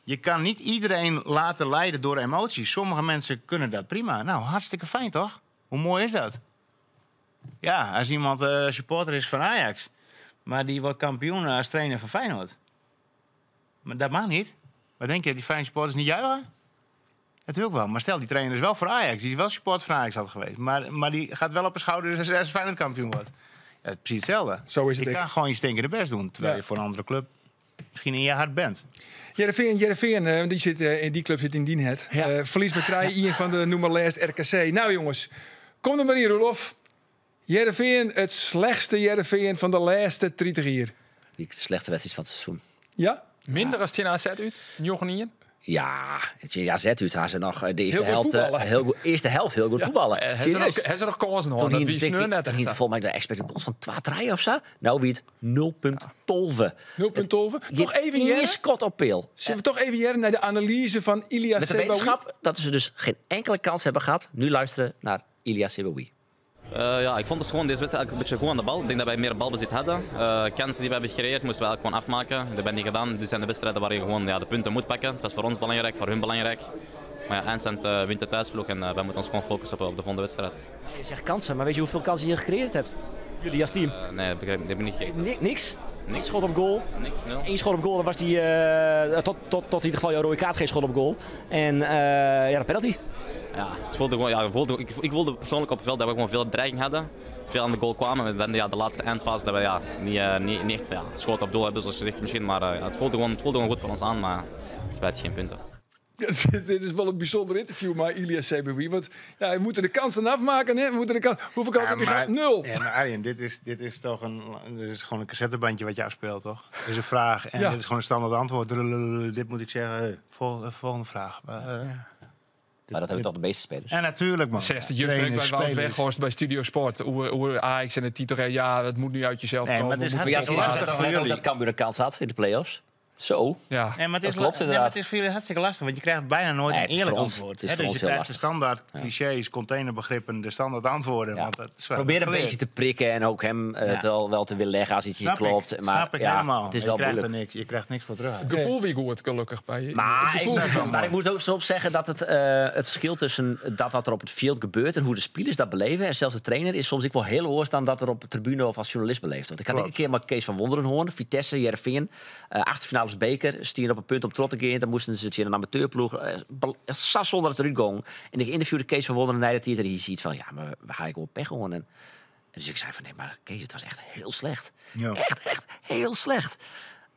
Je kan niet iedereen laten leiden door emoties. Sommige mensen kunnen dat prima. Nou, hartstikke fijn, toch? Hoe mooi is dat? Ja, als iemand supporter is van Ajax... maar die wordt kampioen als trainer van Feyenoord. Maar dat mag niet. Wat denk je, dat die Feyenoord supporters niet juichen? Natuurlijk wel. Maar stel, die trainer is wel voor Ajax. Die is wel supporter van Ajax altijd geweest. Maar die gaat wel op een schouder als Feyenoord kampioen wordt. Ja, het is precies hetzelfde. Zo is het Je echt. kan gewoon je stinkende best doen. Terwijl Ja. je voor een andere club misschien in je hart bent. Heerenveen, die zit in die club zit in Dienhet. Ja. Verlies met 3 van de noemer lijst RKC. Nou jongens, kom er maar hier, Roelof. Heerenveen, het slechtste Heerenveen van de laatste 30 jaar. die slechte wedstrijd van het seizoen. Ja? Minder als het in AZ uit. Jochenieën. Ja, het uit haar ze nog de eerste goed helft voetballen. eerste helft heel goed voetballen. Hij is er nog kansen hoor. Toen Dat hier wie sneur net. niet volgens mij de expected goals van 2-3 of zo. Nou wie het 0,12. 0,12. Toch even Hier jaren? schot op peel. Zullen we toch even jaren naar de analyse van Ilia Met de Sebaoui? wetenschap dat ze dus geen enkele kans hebben gehad. Nu luisteren naar Ilia Sebaoui. Ja, ik vond het gewoon deze wedstrijd eigenlijk een beetje goed aan de bal. Ik denk dat wij meer balbezit hadden. Kansen die we hebben gecreëerd moesten we eigenlijk gewoon afmaken. Dat hebben we niet gedaan. Dit zijn de wedstrijden waar je gewoon de punten moet pakken. Het was voor ons belangrijk, voor hun belangrijk. Maar ja, eindstand wint de thuisploeg en wij moeten ons gewoon focussen op de volgende wedstrijd. Je zegt kansen, maar weet je hoeveel kansen je gecreëerd hebt? Jullie als team? Nee, dat heb ik niet gekeken. Niks. Eén schot op goal. Niks, nul. Eén schot op goal, dan was die tot in ieder geval jouw rode kaart geen schot op goal. En ja, de penalty. Ja, het voelde gewoon, ik voelde persoonlijk op het veld dat we gewoon veel dreiging hadden. Veel aan de goal kwamen. En dan de laatste eindfase dat we niet echt schoot op doel hebben, zoals je zegt misschien. Maar het voelde gewoon goed voor ons aan, maar spijt geen punten. Dit is wel een bijzonder interview, maar Ilia Sebaoui. Want ja, we moeten de kans dan afmaken. Hè? We moeten de kans... Hoeveel kansen heb je gehad? 0. Ja, maar Arjen, dit is toch dit is gewoon een cassettebandje wat je afspeelt, toch? Dit is een vraag en Ja. dit is gewoon een standaard antwoord. Dit moet ik zeggen. Volgende vraag. Maar dat hebben toch de meeste spelers. En natuurlijk, man. 60 juist bij Trainers, Wout spelers. Weghorst bij Studio Sport. Hoe Ajax en de titel. Ja, het moet nu uit jezelf Nee, maar komen. het is We moeten- hartstikke lastig voor Net ook jullie. dat Cambuur een kans had in de play-offs. Zo. Ja. Nee, maar het Dat is, klopt maar inderdaad. het is voor jullie hartstikke lastig, want je krijgt bijna nooit Nee, een het is eerlijk voor ons- antwoord. het is Hè, voor dus ons je heel krijgt de lastig. standaard clichés, containerbegrippen, de standaard antwoorden. Ja. Want dat is wel Probeer een geleerd. beetje te prikken en ook hem het wel te willen leggen als iets Snap niet klopt. ik, Maar snap ik ja, helemaal. het is je wel krijgt moeilijk. je krijgt niks voor terug. Gevoel wie goed, gelukkig. Bij het Maar, gevoel wie goed. maar ik moet ook zo op zeggen dat het verschil tussen dat wat er op het veld gebeurt en hoe de spelers dat beleven, en zelfs de trainer, is soms ik wel heel anders dan dat er op de tribune of als journalist beleeft. Want ik had een keer met Kees van Wonderenhoorn, Vitesse, Heerenveen, achterfinales beker, stien op een punt om Trottengeer. Dan moesten ze het in een amateurploeg. Sas zonder het eruit ging. En ik interviewde Kees van Wonderen dat hij er ziet van, ja, maar we gaan ik op pech gewoon. En dus ik zei van, nee, maar Kees, het was echt heel slecht. Ja. Echt heel slecht.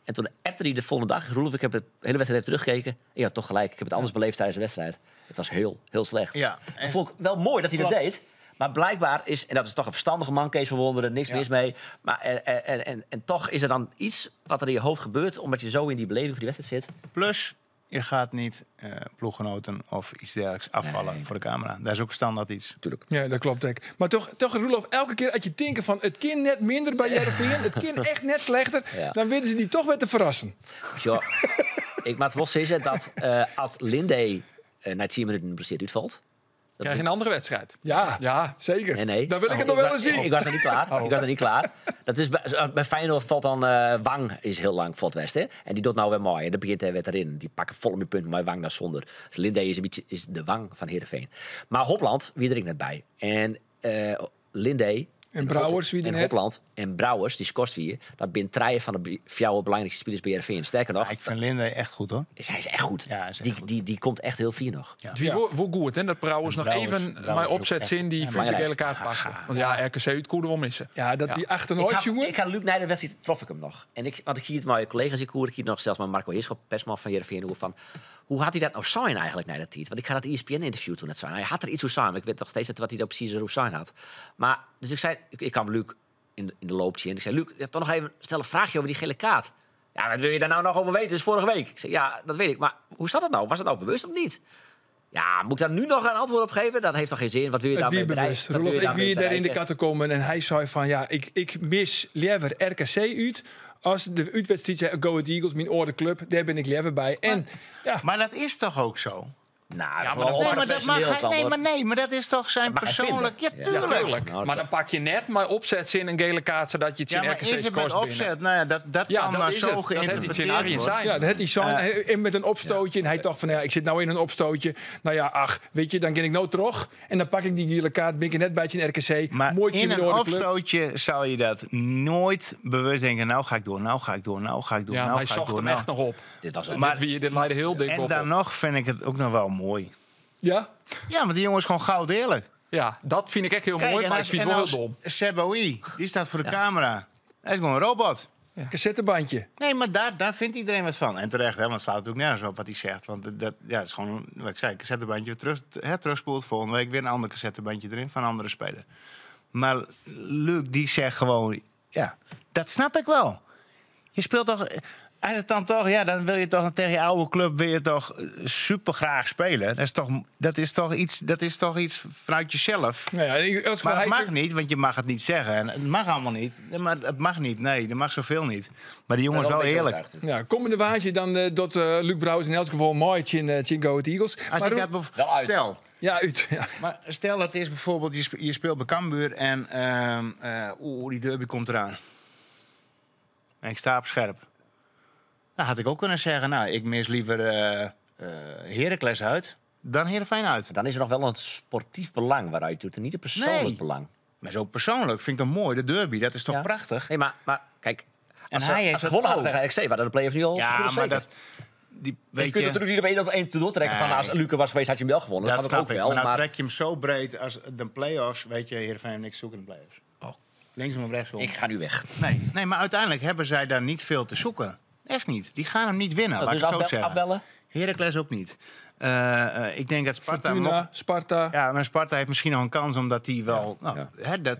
En toen appte hij de volgende dag. Roelof, ik heb de hele wedstrijd even teruggekeken. Ja, toch gelijk. Ik heb het anders beleefd tijdens de wedstrijd. Het was heel slecht. Ja, Dat vond ik wel mooi dat hij dat Klopt. deed. Maar blijkbaar is, en dat is toch een verstandige man, Kees van Wonderen, niks mis mee. Maar en toch is er dan iets wat er in je hoofd gebeurt, omdat je zo in die beleving van die wedstrijd zit. Plus, je gaat niet ploeggenoten of iets dergelijks afvallen Nee. voor de camera. Dat is ook standaard iets. Natuurlijk. Ja, dat klopt. Denk ik. Maar toch, Roelof, elke keer als je denkt van het kind net minder bij Heerenveen, het kind echt net slechter, Ja. dan weten ze die toch weer te verrassen. Ja, ik moet wel zeggen dat als Linde na 10 minuten geblesseerd uitvalt. Krijg je een andere wedstrijd. Ja, zeker. Nee. Dan wil ik het nog wel eens zien. Ik was nog niet klaar. Ik was nog niet klaar. Dat is bij Feyenoord valt dan Wang is heel lang voor het West, hè? En die doet nou weer mooi. En dan begint hij weer erin. Die pakken volle meer punten, maar Wang naar zonder. Dus Linde is een beetje is de Wang van Heerenveen. Maar Hopland, wie er ik net bij. En Linde En Brouwers, wie er en net. Hopland en Brouwers, die scoort weer. Dat zijn 3 van de 4 belangrijkste spelers bij Heerenveen. Sterker nog, Ik vind Linde echt goed, hoor. hij is echt goed. Ja, hij is echt Die komt echt heel fier nog. Wie hoe goed, hè? Dat Brouwers nog Brouwers- even Brouwers mijn ook opzet echt. zien die Ja, vind ik de hele belangrijk. kaart pakken. Want ja, RKC uit konden wel missen. Ja, dat die Ik achternoot, jongen. had Luc na de wedstrijd trof ik hem nog. En want ik zie het met mijn collega's, ik hoor nog zelfs met Marco Heerschop, persman van Heerenveen, hoor van hoe had hij dat nou zijn eigenlijk na dat tijd? Want ik had het ESPN-interview toen het zijn. Hij had er iets hoe zijn. Ik weet nog steeds wat hij daar precies hoe zijn had. Maar dus ik zei, ik kwam Luc in de loopje en ik zei, Luc, ja, toch nog even stel een vraagje over die gele kaart. Ja, wat wil je daar nou nog over weten? Dus vorige week. Ik zei, ja, dat weet ik. Maar hoe zat dat nou? Was het nou bewust of niet? Ja, moet ik daar nu nog een antwoord op geven? Dat heeft toch geen zin? Wat wil je Het daarmee wie bewust. Roelof, ik wie daar in de catacomben en hij zei van ja, ik mis liever RKC uit als de uitwedstrijd zei Go Ahead Eagles, mijn oude club, daar ben ik liever bij. En ja, Maar dat is toch ook zo? Nou, Ja, dat maar is wel dat- Nee, maar dat mag maar dat is toch zijn Dat mag hij persoonlijk... Ja, vinden. tuurlijk. Tuurlijk. Nou, maar dan pak je net maar opzet in een gele kaart zodat je het Ja, in maar RKC is het met scores opzet? binnen. Nou ja, dat Ja, kan dat maar is zo het. Dat heeft die geïnterpreteerd scenario worden. zijn. ja, dat had hij zo en met een opstootje. En hij dacht van ja, ik zit nou in een opstootje. Nou ja, ach, weet je, dan ga ik nou terug. En dan pak ik die gele kaart, ben ik net bij het in RKC. Maar Mooi in mijn een oude club. opstootje zal je dat nooit bewust denken. Nou ga ik door, nou ga ik door, nou ga ik door, Ja, maar nou hij ga ik zocht door. hem nou. echt nog op. Dit was ook. Maar- Dit leidde heel dik En op. dan nog vind ik het ook nog wel mooi. Ja? Ja, maar die jongen is gewoon goud eerlijk. Ja, dat vind ik echt heel Kijk, mooi, en maar ik als- vind en het wel heel als dom. Seboui, die staat voor de camera. Hij is gewoon een robot. Cassettebandje. Nee, maar daar vindt iedereen wat van. En terecht, hè, want het staat natuurlijk nergens op wat hij zegt. Want dat ja, het is gewoon, wat ik zei, een cassettebandje terugspoelt. Volgende week weer een ander cassettebandje erin van een andere speler. Maar Luc, die zegt gewoon, ja, dat snap ik wel. Je speelt toch... Als het dan toch, ja, dan wil je toch tegen je oude club wil je toch super graag spelen. Dat is toch iets vanuit jezelf. Nou ja, dat is Maar gewoon het hij. mag niet, want je mag het niet zeggen. En het mag allemaal niet. Maar het mag niet. Nee, dat mag zoveel niet. Maar die jongen is wel eerlijk. Ja, komende waardje dan dat Luc Brouwers in elk geval mooi in Go Ahead Eagles. Als Maar ik Roel- dat Wel uit. stel, ja, uit. Ja. maar stel dat is bijvoorbeeld, je speelt bij Cambuur en die derby komt eraan. En ik sta op scherp. Dan had ik ook kunnen zeggen, nou, ik mis liever Heracles uit dan Heerenveen uit. Dan is er nog wel een sportief belang waaruit doet en niet een persoonlijk Nee. belang. Maar zo persoonlijk vind ik dat mooi. De derby, dat is toch Ja. prachtig? Nee, maar kijk, En als hij ze heeft gewonnen dat hadden ook. tegen RKC, waren de play-offs nu al Ja, goed maar zeker. dat... Die, Je weet kunt je, natuurlijk niet op één op één te doortrekken van Nee. als Luca was geweest, had je hem wel gewonnen. Dat dat snap snap ik ik. ook wel. Maar nou Maar trek je hem zo breed als de play-offs. Weet je, Heerenveen heeft niks zoeken in de play-offs. Oh. Linksom of rechtsom. ik ga nu weg. Nee, maar uiteindelijk hebben zij daar niet veel te zoeken. Echt niet. Die gaan hem niet winnen, laat Dus ik het zo zeggen. afbellen? Heracles ook niet. Ik denk dat Sparta... Fortuna, Sparta. Ja, maar Sparta heeft misschien nog een kans omdat die wel... Nou, hè,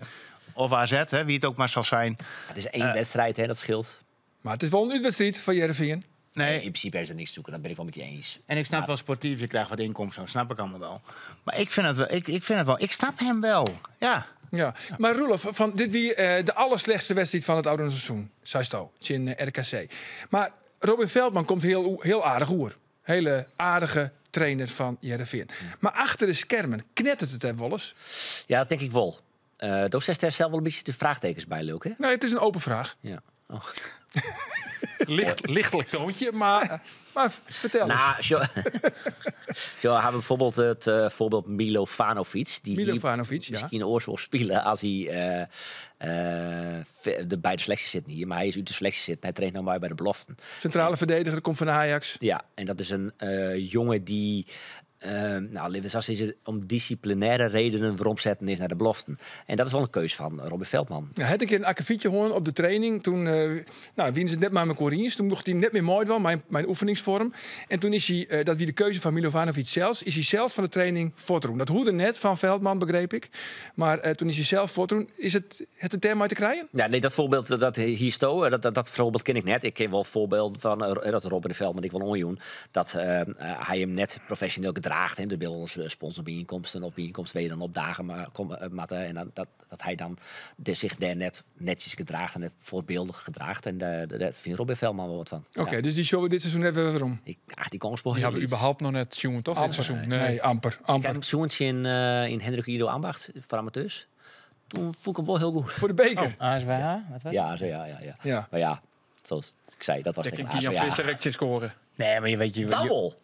of AZ, hè, wie het ook maar zal zijn. Het is één wedstrijd, hè, dat scheelt. Maar het is wel een uitwedstrijd van Heerenveen. Nee, in Nee, principe heeft ze niks te zoeken, dat ben ik wel met je eens. en ik snap wel sportief, je krijgt wat inkomsten, dat snap ik allemaal wel. Maar ik vind het wel, ik vind het wel, ik snap hem wel. Ja. Ja, maar Roelof, van dit wie de allerslechtste wedstrijd van het oude seizoen. Saisto, in RKC. Maar Robin Veldman komt heel aardig oer. Hele aardige trainer van Heerenveen. Maar achter de schermen knettert het er wel eens. Ja, dat denk ik wel. Daar zet er zelf wel een beetje de vraagtekens bij, Leuk, hè? Nee, het is een open vraag. Ja. Oh. Lichtelijk toontje, maar Maar vertel eens. Nou, zo hebben we bijvoorbeeld het voorbeeld Milovanovic. Die Milovanovic, hier ja. misschien een oor zal spelen als hij bij de selectie zit niet. Maar hij is uit de selectie zit en hij traint nou maar bij de beloften. Centrale verdediger komt van Ajax. Ja, en dat is een jongen die... zoals is het om disciplinaire redenen waarom zetten is naar de beloften. En dat is wel een keus van Robin Veldman. Ja, had ik een akkefietje gewoon op de training. Toen wien ze net maar mijn Corinthians. Toen mocht hij net meer mooi wel, mijn oefeningsvorm. En toen is hij, dat wie de keuze van Milovanovic zelfs, is hij zelf van de training voortdoen. Dat hoorde net van Veldman, begreep ik. Maar toen is hij zelf voortdoen. Is het een term uit te krijgen? Ja, nee, dat voorbeeld dat hier sto, dat voorbeeld ken ik net. Ik ken wel voorbeeld van dat Robin Veldman, ik wil onjoen, dat hij hem net professioneel gedraagt. En de wil ons sponsorbijeenkomsten of bijeenkomsten weer dan opdagen matten. En dat hij dan zich daar net netjes gedraagt en net voorbeeldig gedraagt. En daar vindt Robin Veldman wel wat van. Oké, Ja. dus die show dit seizoen hebben we waarom? Die kans voor die heel hebben we iets. überhaupt nog net jongen toch dit seizoen. Nee, amper. Ik heb hem zoentje in Hendrik Ido Ambacht voor amateurs. Toen voel ik hem wel heel goed. Voor de beker. ASWH? Ja. Ja. Maar ja, zoals ik zei, dat was Dat tegen kan Kian ASWH. Visser direct scoren. Nee, maar je weet... Dat wel.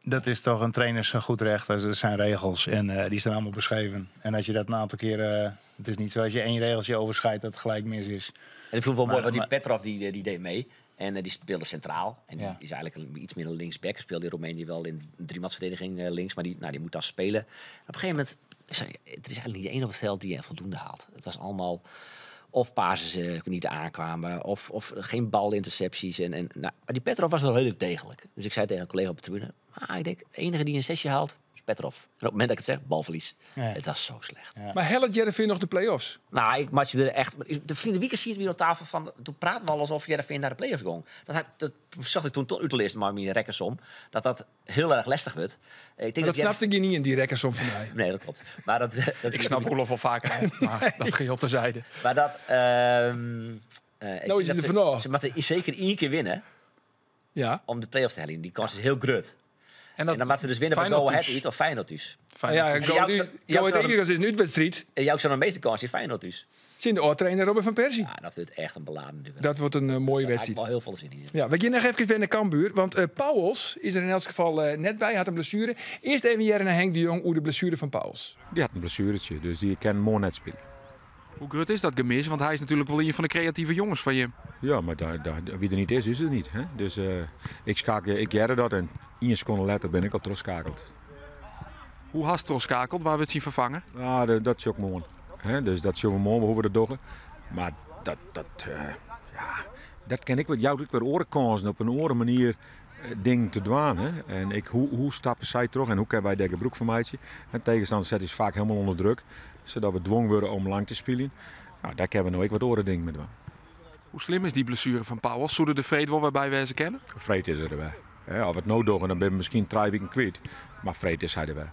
Dat is toch een trainers goed recht. Er zijn regels en die staan allemaal beschreven. En als je dat een aantal keren... het is niet zo als je één regeltje overschrijdt dat het gelijk mis is. En ik vond het wel mooi, want die maar- Petrov die deed mee. En die speelde centraal. En Ja. die is eigenlijk iets minder linksback. Speelde in Roemenië wel in een driemansverdediging links. Maar die moet dan spelen. En op een gegeven moment... Er is eigenlijk niet één op het veld die er voldoende haalt. Het was allemaal... Of passes niet aankwamen. Of geen balintercepties. Maar die Petrov was wel heel degelijk. Dus ik zei tegen een collega op de tribune... ik denk, de enige die een 6 haalt... is Petrov. En op het moment dat ik het zeg, balverlies. Ja. Het was zo slecht. Ja. Maar helpt Heerenveen nog de play-offs? Nou, ik match er echt... De vrienden Wiekers hier weer op tafel van... Toen praten we al alsof Heerenveen naar de play-offs ging. Dat zag ik toen uit de eerste maar mijn rekkersom. Dat heel erg lastig wordt. Ik denk Dat snapte je niet in die rekkersom van mij. Nee, dat klopt. Maar dat Ik snap Roelof wel vaker, maar dat geheel terzijde. Maar dat... Nou is het er vanaf. Ze moeten zeker 1 keer winnen Ja. om de play-offs te halen. Die kans is heel groot. En En dan moeten ze dus winnen van Feyenoord Go Ahead dus. uit of Feyenoord dus. Ja, jou zou- Go Ahead Eagles is een uitwedstrijd. En jou zou de meeste kans in Feyenoord dus. Zin de oud-trainer Robin van Persie. Ja, dat wordt echt een beladen duel. Dat wordt een mooie Daar heb ik wedstrijd. wel heel veel zin in. Ja, we gaan nog even weer naar Cambuur. Want Pauwels is er in elk geval net bij. Had een blessure. Eerst even jaren naar Henk de Jong over de blessure van Pauwels. Die had een blessuretje, dus die kan mooi net spelen. Hoe groot is dat gemis? Want hij is natuurlijk wel een van de creatieve jongens van je. Ja, maar wie er niet is het niet. Hè? Dus ik jaren dat en 1 seconde later ben ik al teruggeschakeld. Hoe hast er schakeld? Waar we het zien vervangen? Ja, dat is ook mooi. Hè? Dus dat zullen we mooi hoe we dat doen. Maar dat ken ik wat jou weer orenkansen op een oren manier ding te doen. Hè? En hoe stappen zij terug en hoe kunnen wij deze broek vermijden? En tegenstander zet is vaak helemaal onder druk, zodat we dwongen worden om lang te spelen. Nou, daar hebben we nou ook wat oren ding met doen. Hoe slim is die blessure van Pauwels? Zouden de vrede wel waarbij wij ze kennen? Vreed is er erbij. Als we het nodig doen, dan ben we misschien 3 weken kwijt. Maar vreed is hij erbij.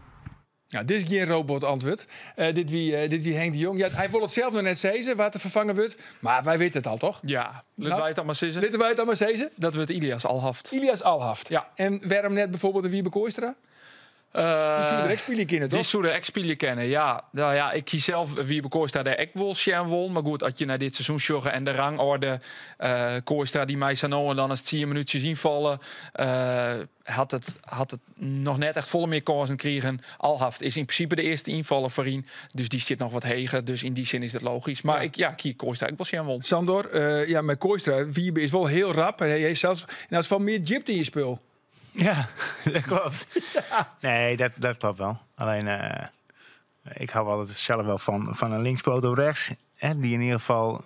Ja, dit is geen robot-antwoord. Dit wie Henk de Jong. Ja, hij wil het zelf nog net zeggen, waar te vervangen wordt. Maar wij weten het al, toch? Ja, laten wij het allemaal zeggen. Laten wij het allemaal zeggen. Dat wordt Ilias Alhaft. Ilias Alhaft. Ja. En waarom net bijvoorbeeld de Wiebe Kooistra? Die zullen de ex-spelen kennen, Die toch? zullen ex-spelen kennen, ja. Nou ja, ik kies zelf wie bij Kooistra de ek wil Sjen won. Maar goed, als je naar dit seizoen joggen en de rangorde Kooistra die mij zo en dan als het 10 minuutjes invallen, had het nog net echt volle meer kansen krijgen. Alhaft is in principe de eerste invaller voor ihn. Dus die zit nog wat heger. Dus in die zin is het logisch. Maar ik kies Kooistra, ik wil Sjen won. Sandor, met Kooistra, Wiebe is wel heel rap. En hij heeft zelfs van meer gypt in je spul. Ja, dat klopt. Nee, dat klopt wel. Alleen, ik hou altijd zelf wel van een linkspoot op rechts. Hè, die in ieder geval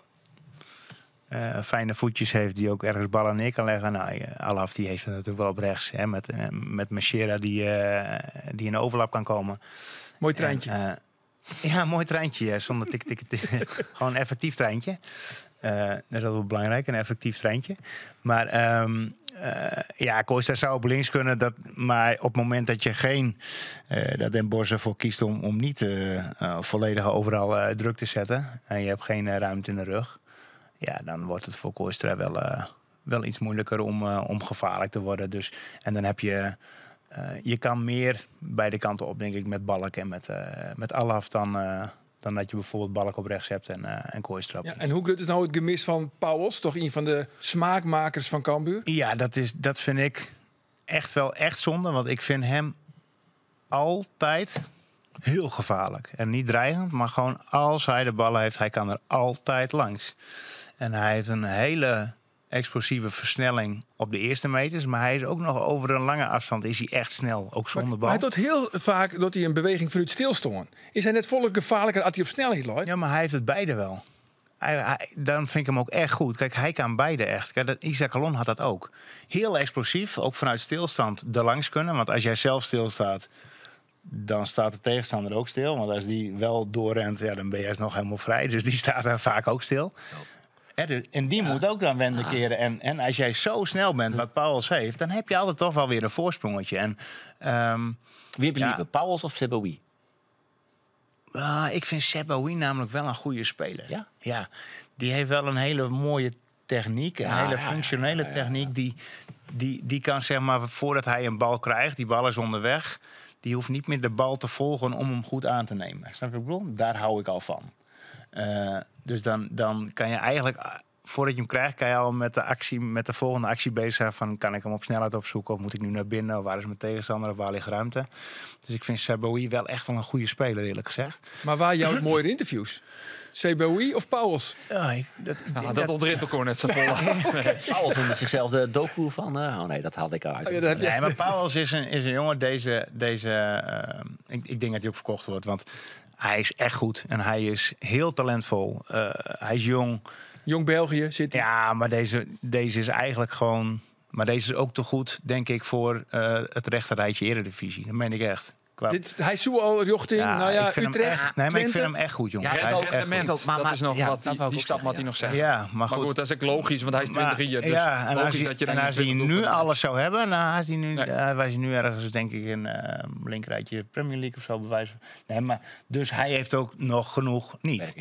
fijne voetjes heeft, die ook ergens ballen neer kan leggen. Nou, Alaf die heeft het natuurlijk wel op rechts. Hè, met Machera die in de overlap kan komen. Mooi treintje. Ja, een mooi treintje. Ja, zonder tik. Gewoon een effectief treintje. Dat is wel belangrijk, een effectief treintje. Maar Kooistra zou op links kunnen. Maar op het moment dat je geen... dat Den Bosch ervoor kiest om niet volledig overal druk te zetten. En je hebt geen ruimte in de rug. Ja, dan wordt het voor Kooistra wel iets moeilijker om gevaarlijk te worden. Dus, en dan heb je... je kan meer beide kanten op, denk ik, met Balk en met Alaf dan dat je bijvoorbeeld Balk op rechts hebt en Kooistra op Ja, links. en hoe groot is nou het gemis van Pauwels? Toch een van de smaakmakers van Cambuur? Ja, dat vind ik echt zonde. Want ik vind hem altijd heel gevaarlijk. En niet dreigend, maar gewoon als hij de ballen heeft, hij kan er altijd langs. En hij heeft een hele explosieve versnelling op de eerste meters. Maar hij is ook nog over een lange afstand is hij echt snel, ook zonder bal. Maar hij doet heel vaak een beweging vanuit stilstaan. Is hij net volle gevaarlijker als hij op snelheid loopt? Ja, maar hij heeft het beide wel. Dan vind ik hem ook echt goed. Kijk, hij kan beide echt. Kijk, Isaac Alon had dat ook. Heel explosief, ook vanuit stilstand er langs kunnen. Want als jij zelf stilstaat, dan staat de tegenstander ook stil. Want als die wel doorrent, ja, dan ben jij nog helemaal vrij. Dus die staat dan vaak ook stil. En die moet ook dan wenden keren. En als jij zo snel bent, wat Pauwels heeft, dan heb je altijd toch wel weer een voorsprongetje. En, Wie heb je liever, Pauwels of Seboui? ik vind Seboui namelijk wel een goede speler. Ja? Ja, die heeft wel een hele mooie techniek. Een hele functionele techniek. Die kan, zeg maar, voordat hij een bal krijgt, die bal is onderweg. Die hoeft niet meer de bal te volgen om hem goed aan te nemen. Snap je wat ik bedoel? Daar hou ik al van. Dus dan kan je eigenlijk, voordat je hem krijgt, kan je al met de volgende actie bezig zijn van, kan ik hem op snelheid opzoeken of moet ik nu naar binnen of waar is mijn tegenstander of waar ligt ruimte. Dus ik vind Seboui wel echt wel een goede speler, eerlijk gezegd. Maar waar jouw mooie interviews? Seboui of Pauwels? Ja, dat ontrint elkaar net zo vol. Pauwels noemde zichzelf de doku van... oh nee, dat haalde ik uit. Oh ja, dat heb je. Nee, maar Pauwels is een jongen, ik denk dat hij ook verkocht wordt, want hij is echt goed en hij is heel talentvol. Hij is jong. Jong België zit hij. Ja, maar deze is eigenlijk gewoon... Maar deze is ook te goed, denk ik, voor het rechterrijtje Eredivisie. Dat meen ik echt. Hij zoekt al richting Utrecht. Maar ik vind hem echt goed, jongen. Ja, Hij is echt goed. Dat is nog wat die stap wat hij nog zegt. Ja, maar goed, dat is ook logisch, want hij is 20 jaar. Dus en als hij nu alles zou hebben, was hij nu ergens, denk ik, in linkerrijtje Premier League of zo bewijzen. Nee, maar dus hij heeft ook nog genoeg niet.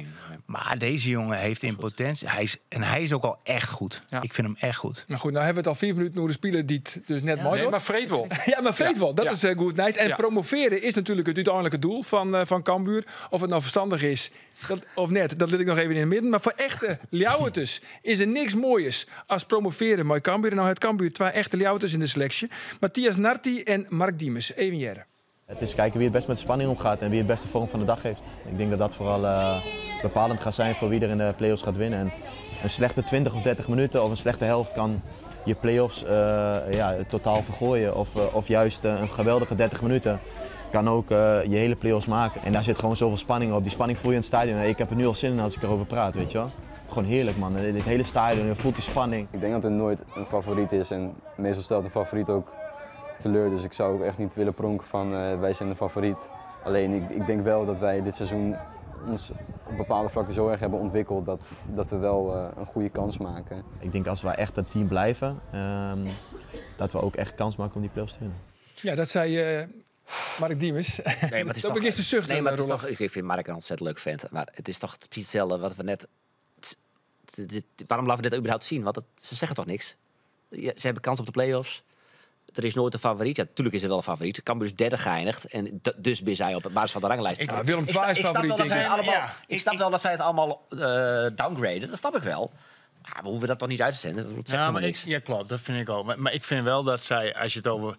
Maar deze jongen heeft in potentie. Hij is ook al echt goed. Ja. Ik vind hem echt goed. Nou goed, nou hebben we het al 4 minuten over de speler die het dus net mooi doet. Maar vreed wel. Ja, maar vreed wel. Dat is goed. Nice. En promoveren is natuurlijk het uiteindelijke doel van Cambuur. Of het nou verstandig is of net, dat let ik nog even in het midden. Maar voor echte Ljouwerters is er niks mooiers als promoveren met Cambuur. En nou het Cambuur 2 echte Ljouwerters in de selectie. Matthias Narti en Mark Diemers. Even jaren. Het is kijken wie het best met de spanning omgaat en wie het beste vorm van de dag heeft. Ik denk dat dat vooral bepalend gaat zijn voor wie er in de play-offs gaat winnen. En een slechte 20 of 30 minuten of een slechte helft kan je play-offs totaal vergooien. Of juist een geweldige 30 minuten kan ook je hele play-offs maken. En daar zit gewoon zoveel spanning op. Die spanning voel je in het stadion. Ik heb er nu al zin in als ik erover praat, weet je wel. Gewoon heerlijk, man. Dit hele stadion, je voelt die spanning. Ik denk dat er nooit een favoriet is en meestal stelt de favoriet ook teleur. Dus ik zou ook echt niet willen pronken van wij zijn de favoriet. Alleen ik denk wel dat wij dit seizoen ons op bepaalde vlakken zo erg hebben ontwikkeld dat we wel een goede kans maken. Ik denk als we echt dat team blijven, dat we ook echt kans maken om die play-offs te winnen. Ja, dat zei Mark Diemers. Nee, maar het is dat begint te zuchten. Nee, maar het is toch, ik vind Mark een ontzettend leuk vent. Maar het is toch precies hetzelfde wat we net... Waarom laten we dit überhaupt zien? Want ze zeggen toch niks? Ze hebben kans op de play-offs. Er is nooit een favoriet. Ja, natuurlijk is er wel een favoriet. Cambuur is derde geëindigd. En dus ben zij op basis van de ranglijst. Willem II is favoriet, denk ik. Ik snap wel dat zij het allemaal downgraden. Dat snap ik wel. Maar we hoeven dat toch niet uit te zenden? Ja, klopt. Dat vind ik ook. Maar ik vind wel dat zij, als je het over...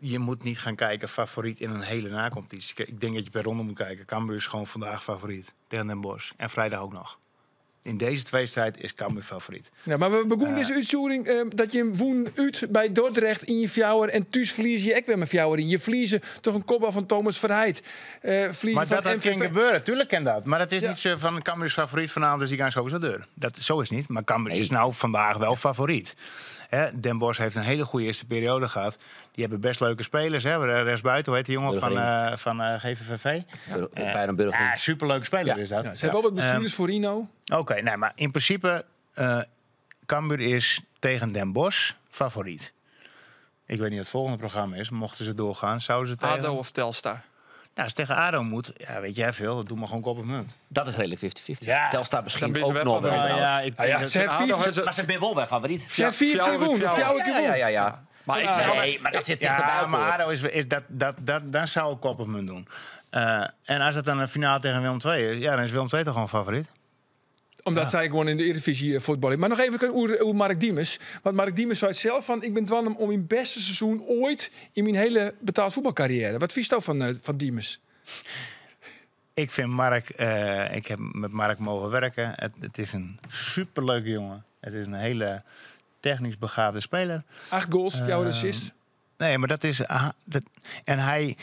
Je moet niet gaan kijken favoriet in een hele nacompetitie. Ik denk dat je per ronde moet kijken. Cambuur is gewoon vandaag favoriet. Tegen Den Bosch. En vrijdag ook nog. In deze tweestrijd is Cambuur favoriet. Ja, maar we begonnen deze uitzending dat je woen uit bij Dordrecht in je fjouwer en thuis verlies je ook weer met fjouwer in. Je verliezen toch een kopbal van Thomas Verheid. Maar dat kan gebeuren, tuurlijk kan dat. Maar dat is niet zo van Cambuur is favoriet vanavond, dus die gaan sowieso deur. Zo is niet. Maar Cambuur is nou vandaag wel favoriet. Den Bosch heeft een hele goede eerste periode gehad. Die hebben best leuke spelers. Rechtsbuiten, hoe heet die jongen van GVVV? Ja, superleuke speler is dat. Ja, ze hebben wel wat bestuurders voor Rino. Oké, nee, maar in principe... Cambuur is tegen Den Bosch favoriet. Ik weet niet wat het volgende programma is. Mochten ze doorgaan, zouden ze tegen... ADO of Telstar? Nou, als het tegen ADO moet, ja, weet jij veel, dat doe maar gewoon kop of munt. Dat is redelijk 50-50. Ja. Telstar misschien ook nog wel. Maar ze zijn wel bij favoriet. Ze hebben 4 keer gewonnen. Ja. Maar dat zit dichterbij. Maar ADO is dan zou ik kop of munt doen. En als het dan een finale tegen Willem II is, dan is Willem II toch gewoon favoriet? Omdat zij gewoon in de Eredivisie voetballen. Maar nog even over Mark Diemers. Want Mark Diemers zei het zelf van... ik ben dwan om mijn beste seizoen ooit... in mijn hele betaald voetbalcarrière. Wat vies je van Diemers? Ik vind Mark... ik heb met Mark mogen werken. Het is een superleuke jongen. Het is een hele technisch begaafde speler. 8 goals, jouw assist. Nee, maar dat is... en hij...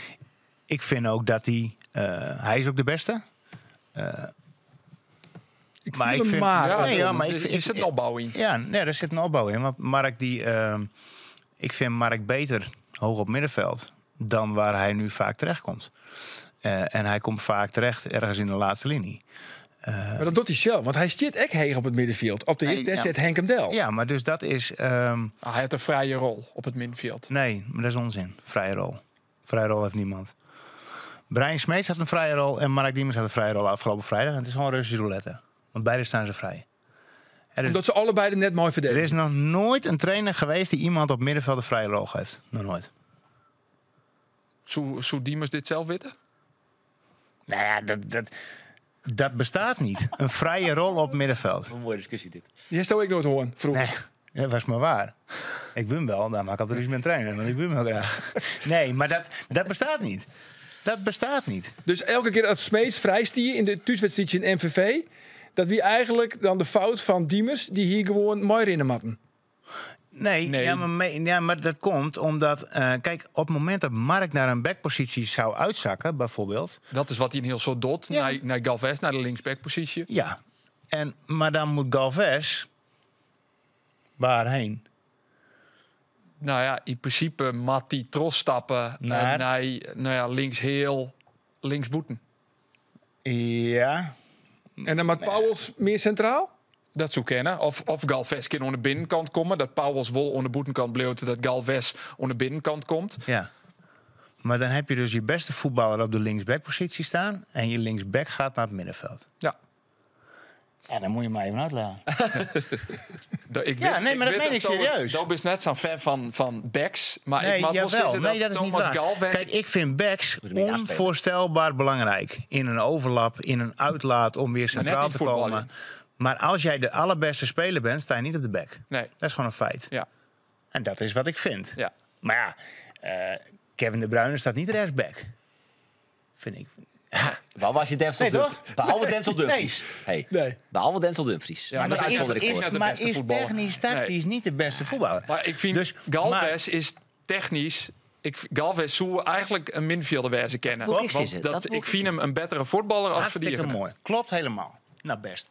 Ik vind ook dat hij... hij is ook de beste. Ik vind er zit een opbouw in. Ja, nee, er zit een opbouw in. Want Mark ik vind Mark beter hoog op middenveld dan waar hij nu vaak terechtkomt. En hij komt vaak terecht ergens in de laatste linie. Maar dat doet hij zelf, want hij zit echt heeg op het middenveld. Op de eerste zit Henk hem Del. Ja, maar dus dat is... hij heeft een vrije rol op het middenveld. Nee, maar dat is onzin. Vrije rol. Vrije rol heeft niemand. Brian Smeets had een vrije rol en Mark Diemers had een vrije rol afgelopen vrijdag. En het is gewoon Russische roulette. Want beide staan ze vrij. Omdat ze allebei er net mooi verdedigen. Er is nog nooit een trainer geweest die iemand op middenveld een vrije rol geeft. Nog nooit. Zou Diemers dit zelf weten? Nou ja, dat bestaat niet. Een vrije rol op middenveld. Een mooie discussie dit. Die zou ik nooit horen, vroeger. Nee, dat was maar waar. Ik win wel, daar maak ik altijd ruzie met trainer. Want ik win wel graag. Nee, maar dat bestaat niet. Dat bestaat niet. Dus elke keer als Smeets vrijstier in de thuiswedstrijd in MVV... dat wie eigenlijk dan de fout van Diemers... die hier gewoon mooi in matten. Nee. Ja, maar dat komt omdat... kijk, op het moment dat Mark naar een backpositie zou uitzakken, bijvoorbeeld... Dat is wat hij een heel soort doet. Ja. Naar Galvez, naar de linksbackpositie. Ja, maar dan moet Galvez... waarheen? Nou ja, in principe Matti Tros stappen naar links heel, links boeten. Ja. En dan maakt Pauwels meer centraal? Dat zou kennen. Of Galvez kan aan de binnenkant komen. Dat Pauwels wel aan de boetenkant bleef. Dat Galvez aan de binnenkant komt. Ja. Maar dan heb je dus je beste voetballer op de linksbackpositie staan. En je linksback gaat naar het middenveld. Ja. En dan moet je maar even uitleggen. Maar dat meen ik serieus. Dat is net zo'n fan van backs. Maar Nee, ik mag wel zeggen dat is niet waar. Galvez... Kijk, ik vind backs onvoorstelbaar belangrijk. In een overlap, in een uitlaat om weer centraal te komen. Maar als jij de allerbeste speler bent, sta je niet op de back. Nee. Dat is gewoon een feit. Ja. En dat is wat ik vind. Ja. Maar ja, Kevin De Bruyne staat niet rechtsback. Vind ik. Waar was je Denzel Dumfries? Behalve Denzel Dumfries. Nee. Behalve Denzel Dumfries. Ja, maar is technisch tactisch niet de beste voetballer. Maar ik vind Dus, Galvez is technisch... Galvez zou eigenlijk een midfielder wezen kennen. Ik vind hem een betere voetballer als verdediger. Hartstikke mooi. Klopt helemaal. Nou, best.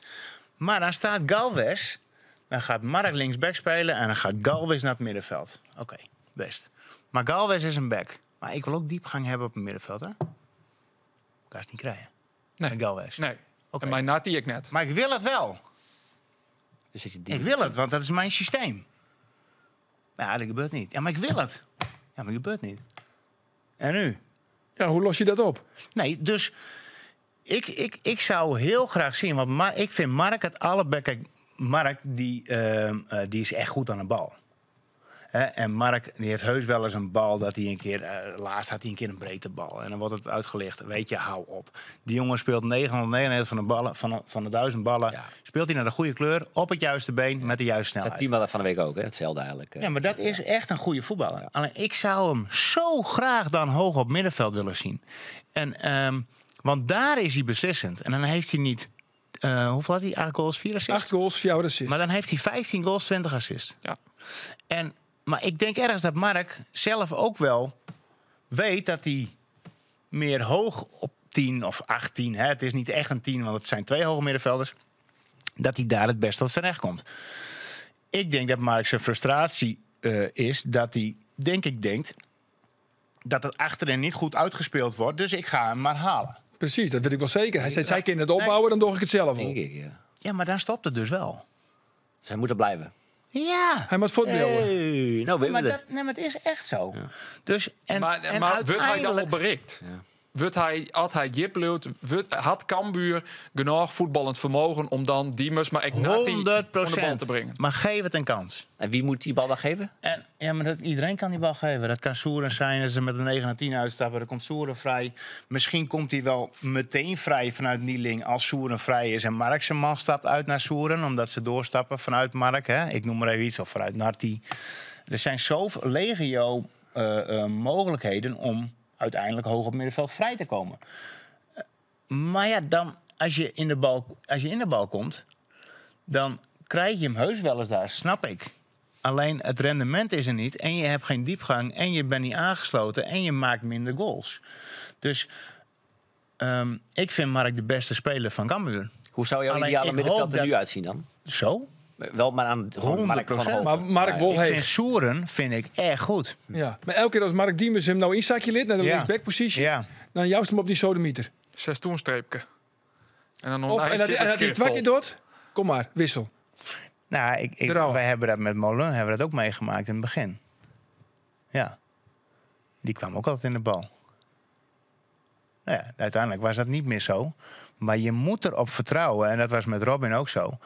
Maar dan staat Galvez... Dan gaat Mark linksback spelen en dan gaat Galvez naar het middenveld. Oké, best. Maar Galvez is een back. Maar ik wil ook diepgang hebben op het middenveld, hè? Kan het niet krijgen. Nee. Met Galvez. Nee. Okay. En mijn Nati ik net. Maar ik wil het wel. Dus ik wil het, want dat is mijn systeem. Ja, dat gebeurt niet. Ja, maar ik wil het. Ja, maar dat gebeurt niet. En nu? Ja, hoe los je dat op? Nee, dus ik zou heel graag zien... Want ik vind Mark het allerbeste... Kijk, Mark die is echt goed aan de bal. En Mark die heeft heus wel eens een bal dat hij een keer... laatst had hij een keer een breedte bal. En dan wordt het uitgelicht. Weet je, hou op. Die jongen speelt 999 van de ballen, van de 1000 ballen. Ja. Speelt hij naar de goede kleur, op het juiste been, met de juiste snelheid. Dat team van de week ook, hè? Hetzelfde eigenlijk. Ja, maar dat is echt een goede voetballer. Ja. Alleen ik zou hem zo graag dan hoog op middenveld willen zien. En, want daar is hij beslissend. En dan heeft hij niet... hoeveel had hij? 8 goals, 4 assists? 8 goals, 4 assists. Maar dan heeft hij 15 goals, 20 assists. Ja. Maar ik denk ergens dat Mark zelf ook wel weet dat hij meer hoog op 10 of 18... Hè, het is niet echt een 10, want het zijn 2 hoge middenvelders... dat hij daar het best tot zijn recht komt. Ik denk dat Mark zijn frustratie is dat hij, denkt... dat het achterin niet goed uitgespeeld wordt, dus ik ga hem maar halen. Precies, dat weet ik wel zeker. Hij zei, zij kunnen het opbouwen, dan doe ik het zelf wel. Ja, maar dan stopt het dus wel. Zij moeten blijven. Ja. Hij moet voortbeelden. Hey, nou, maar het is echt zo. Ja. Dus, maar wordt hij dan op bericht? Ja. Had hij Jipleut, had Cambuur genoeg voetballend vermogen om dan Diemers, maar ik Nati aan de bal te brengen? Maar geef het een kans. En wie moet die bal dan geven? Maar iedereen kan die bal geven. Dat kan Soeren zijn als ze met een 9-10 uitstappen. Dan komt Soeren vrij. Misschien komt hij wel meteen vrij vanuit Nieling als Soeren vrij is. En Mark zijn man stapt uit naar Soeren, omdat ze doorstappen vanuit Mark. Hè? Ik noem maar even iets, of vanuit Narti. Er zijn zoveel legio mogelijkheden om uiteindelijk hoog op middenveld vrij te komen. Maar ja, dan, als je in de bal komt, dan krijg je hem heus wel eens daar, snap ik. Alleen het rendement is er niet en je hebt geen diepgang en je bent niet aangesloten en je maakt minder goals. Dus ik vind Mark de beste speler van Cambuur. Hoe zou jouw ideale middenveld er nu uitzien dan? Zo? Wel, maar aan 100%. Maar Mark vind Soeren vind ik echt goed. Ja, maar elke keer als Mark Diemers hem nou inzakje lid naar de linksbackpositie, dan juist hem op die sodemieter. 6 toenstreepje. En dan en dat hij 2 keer doet, kom maar, wissel. Nou, wij hebben dat met Molen ook meegemaakt in het begin. Ja. Die kwam ook altijd in de bal. Nou ja, uiteindelijk was dat niet meer zo. Maar je moet erop vertrouwen. En dat was met Robin ook zo.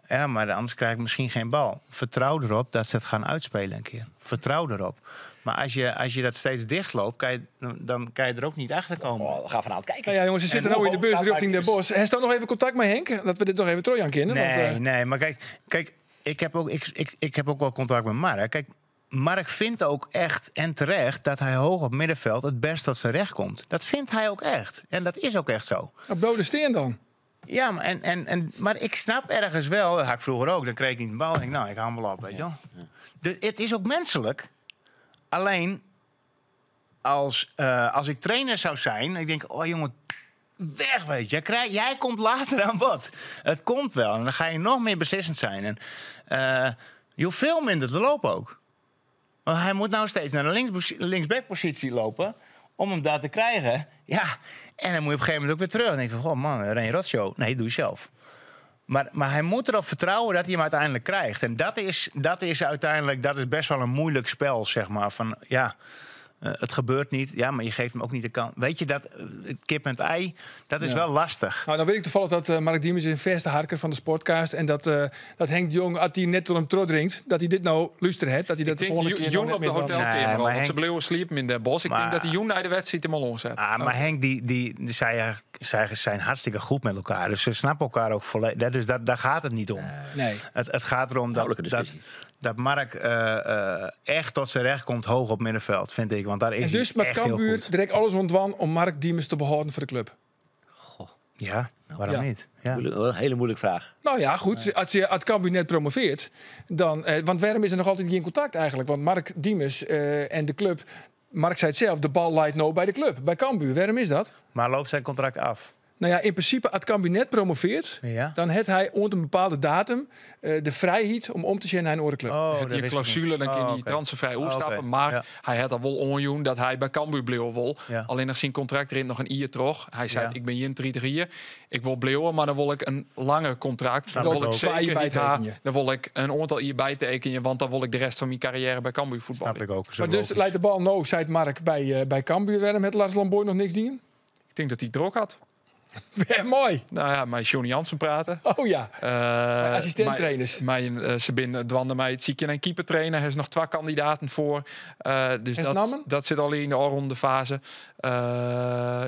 Maar anders krijg ik misschien geen bal. Vertrouw erop dat ze het gaan uitspelen een keer. Vertrouw erop. Maar als je dat steeds dichtloopt, dan kan je er ook niet achter komen. Oh, we gaan vanavond kijken. Ja, jongens, ze zitten nou in de bus richting Den Bosch. Hij staat nog even contact met Henk, dat we dit nog even terug aan kennen. Nee, maar kijk, ik heb ook wel contact met Mark. Kijk, Mark vindt ook echt en terecht dat hij hoog op middenveld het best tot zijn recht komt. Dat vindt hij ook echt. En dat is ook echt zo. Op Blode Steen dan? Ja, maar ik snap ergens wel, dat had ik vroeger ook, dan kreeg ik niet de bal en ik haal hem wel op, weet je wel. Ja. Het is ook menselijk. Alleen, als ik trainer zou zijn, ik denk, oh jongen, weg, weet je. Jij komt later aan bod. Het komt wel en dan ga je nog meer beslissend zijn. En je hoeft veel minder te lopen ook. Want hij moet nou steeds naar de linksbackpositie lopen om hem daar te krijgen. Ja, en dan moet je op een gegeven moment ook weer terug. En dan denk je van, man, een rotshow. Nee, doe je zelf. Maar hij moet erop vertrouwen dat hij hem uiteindelijk krijgt. En dat is uiteindelijk, dat is best wel een moeilijk spel, zeg maar. Van, ja, het gebeurt niet, ja, maar je geeft hem ook niet de kans. Weet je, dat kip en het ei, dat is wel lastig. Nou, dan weet ik toevallig dat Mark Diemers is een verste harker van de Sportcast. En dat Henk de Jong, als hij net door hem drinkt, dat hij dit nou luisteren heeft. Dat hij dat Ik denk Jong op de hotelkamer, want Henk... ze bleven sliepen in Den Bosch. Ik denk dat die Jong naar de wedstrijd hem al omzet. Maar Henk, zij zijn hartstikke goed met elkaar. Dus ze snappen elkaar ook volledig. Dus daar gaat het niet om. Nee. Het gaat erom dat Mark echt tot zijn recht komt hoog op middenveld, vind ik. Want daar is en dus met Cambuur direct alles ontwan om Mark Diemers te behouden voor de club. Ja, waarom niet? Ja. Een hele moeilijke vraag. Nou ja, goed. Als je het Cambuur net promoveert, dan... want waarom is er nog altijd geen contact eigenlijk? Want Mark Diemers en de club... Mark zei het zelf, de bal leidt nou bij de club. Bij Cambuur, waarom is dat? Maar loopt zijn contract af? Nou ja, in principe, als Cambuur net promoveert... dan heeft hij onder een bepaalde datum de vrijheid om te zien naar een andere club. Het die clausule, dan kan hij transfervrij oorstappen. Maar hij had al wel onjoen dat hij bij Cambuur bleef wil. Ja. Alleen nog zijn contract erin nog een jaar terug. Hij zei, ik ben hier 30 jaar. Ik wil bleven, maar dan wil ik een langer contract. Dan wil ik zeker niet dan wil ik een aantal jaar bijtekenen. Want dan wil ik de rest van mijn carrière bij Cambuur voetballen. Snap ik ook. Maar dus leidt de bal nou, zei het Mark, bij Cambuur. Waarom heeft Lars Lamboy nog niks dienen? Ik denk dat hij druk had. Mooi. Nou ja, met Johnny Jansen praten. Oh ja, assistent-trainers. Ze binnen dwanden mij het ziekje en keeper trainen. Er is nog 2 kandidaten voor. Dus dat zit al in de ronde fase.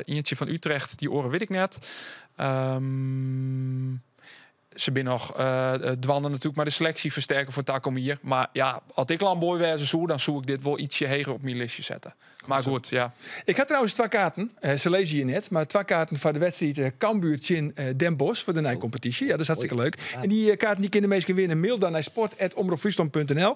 Eentje van Utrecht, die oren weet ik net. Ze binnen nog dwanden natuurlijk maar de selectie versterken voor Takomier. Maar ja, als ik Lamboy wezen zoe, dan zoek ik dit wel ietsje hoger op mijn listje zetten. Maar goed, ja. Ik had trouwens 2 kaarten. Ze lezen je net. Maar 2 kaarten voor de wedstrijd Cambuur in Den Bosch voor de Nijcompetitie. Ja, dat is hartstikke leuk. En die kaarten die kunnen mensen winnen. Mail dan naar sport@omroepfriesland.nl.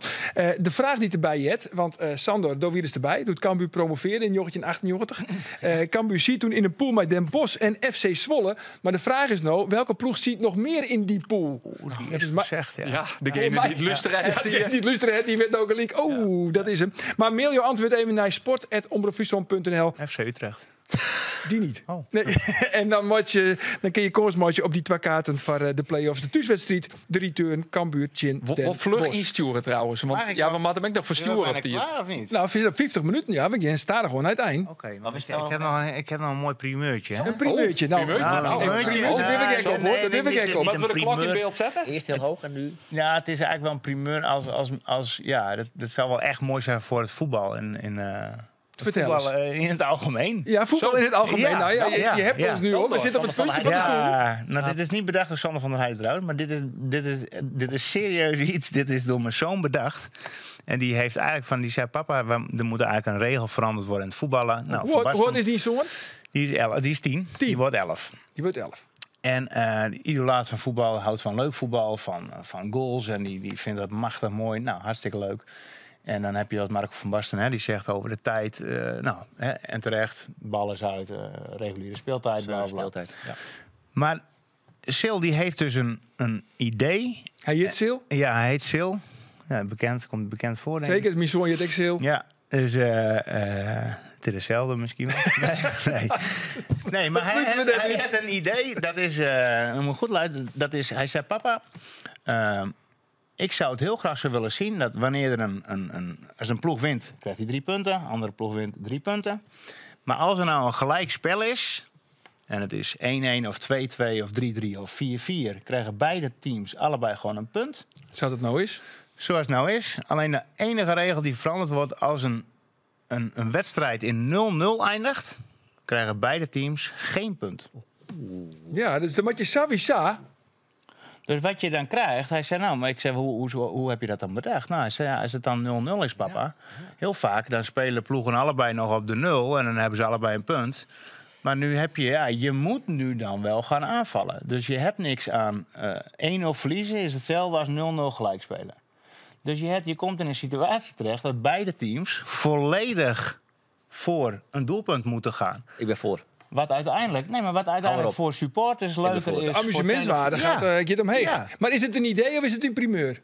De vraag die erbij je want Sander, door wie is erbij? Doet Cambuur promoveren in 1998. Cambuur ziet toen in een pool met Den Bosch en FC Zwolle. Maar de vraag is nou, welke ploeg ziet nog meer in die pool? Dat is gezegd, ja, degene die het lusteren heeft. Die het lusteren heeft, die werd ook een link. Dat is hem. Maar mail je antwoord even naar sport@omroepfriesland.nl. FC Utrecht. Die niet. Oh. Nee. En dan kun je koersmatje op die 2 kaarten voor de play-offs. De thuiswedstrijd, de return, Cambuur, Den Bosch. Wat vlug insturen trouwens. Want we moeten hem nog versturen op die. Nou, 50 minuten, ja. Want je staat er gewoon uit het eind. Oké, maar ik heb nog een mooi primeurtje. Een primeurtje. Nou, dat durf ik ook op. Wat we de klok in beeld zetten? Eerst heel hoog en nu... Ja, het is eigenlijk wel een primeur als dat zou wel echt mooi zijn voor het voetbal. Voetbal in het algemeen. Ja, voetbal in het algemeen. Ja, nou ja, je hebt ons nu op. We zitten op het puntje van de stoel. Nou, dit is niet bedacht door Sander van der Heijden trouwens. Maar dit is serieus iets. Dit is door mijn zoon bedacht. En die heeft eigenlijk die zei, papa, er moet eigenlijk een regel veranderd worden in het voetballen. Nou, hoe oud is die zoon? Die is 10. Die wordt 11. Die wordt 11. En de idolaat van voetbal houdt van leuk voetbal, van goals. En die vindt dat machtig mooi. Nou, hartstikke leuk. En dan heb je dat Marco van Basten, die zegt over de tijd. En terecht, bal is uit, reguliere speeltijd. Bla, bla. Speeltijd. Ja. Maar Sil die heeft dus een idee. Hij heet Sil? Ja, hij heet Sil. Ja, komt bekend voor, denk ik. Zeker, mijn zoon heet Sil. Ja, dus het is hetzelfde misschien wel. Nee, maar hij heeft een idee. Dat is, moet goed luisteren. Dat is, hij zei, papa... ik zou het heel graag zo willen zien dat wanneer er als een ploeg wint, krijgt hij 3 punten. Andere ploeg wint 3 punten. Maar als er nou een gelijk spel is, en het is 1-1 of 2-2 of 3-3 of 4-4, krijgen beide teams allebei gewoon een punt. Zoals het nou is? Zoals het nou is. Alleen de enige regel die veranderd wordt als een wedstrijd in 0-0 eindigt, krijgen beide teams geen punt. Ja, dus dan moet je Savisa. Dus wat je dan krijgt, hij zei, nou, maar ik zei, hoe heb je dat dan bedacht? Nou, hij zei, ja, als het dan 0-0 is, papa, heel vaak dan spelen ploegen allebei nog op de 0 en dan hebben ze allebei een punt. Maar nu heb je moet nu dan wel gaan aanvallen. Dus je hebt niks aan 1-0 verliezen is hetzelfde als 0-0 gelijk spelen. Dus je komt in een situatie terecht dat beide teams volledig voor een doelpunt moeten gaan. Ik ben voor. Wat uiteindelijk voor supporters leuker is. De amusementswaarde gaat omheen. Ja. Maar is het een idee of is het een primeur?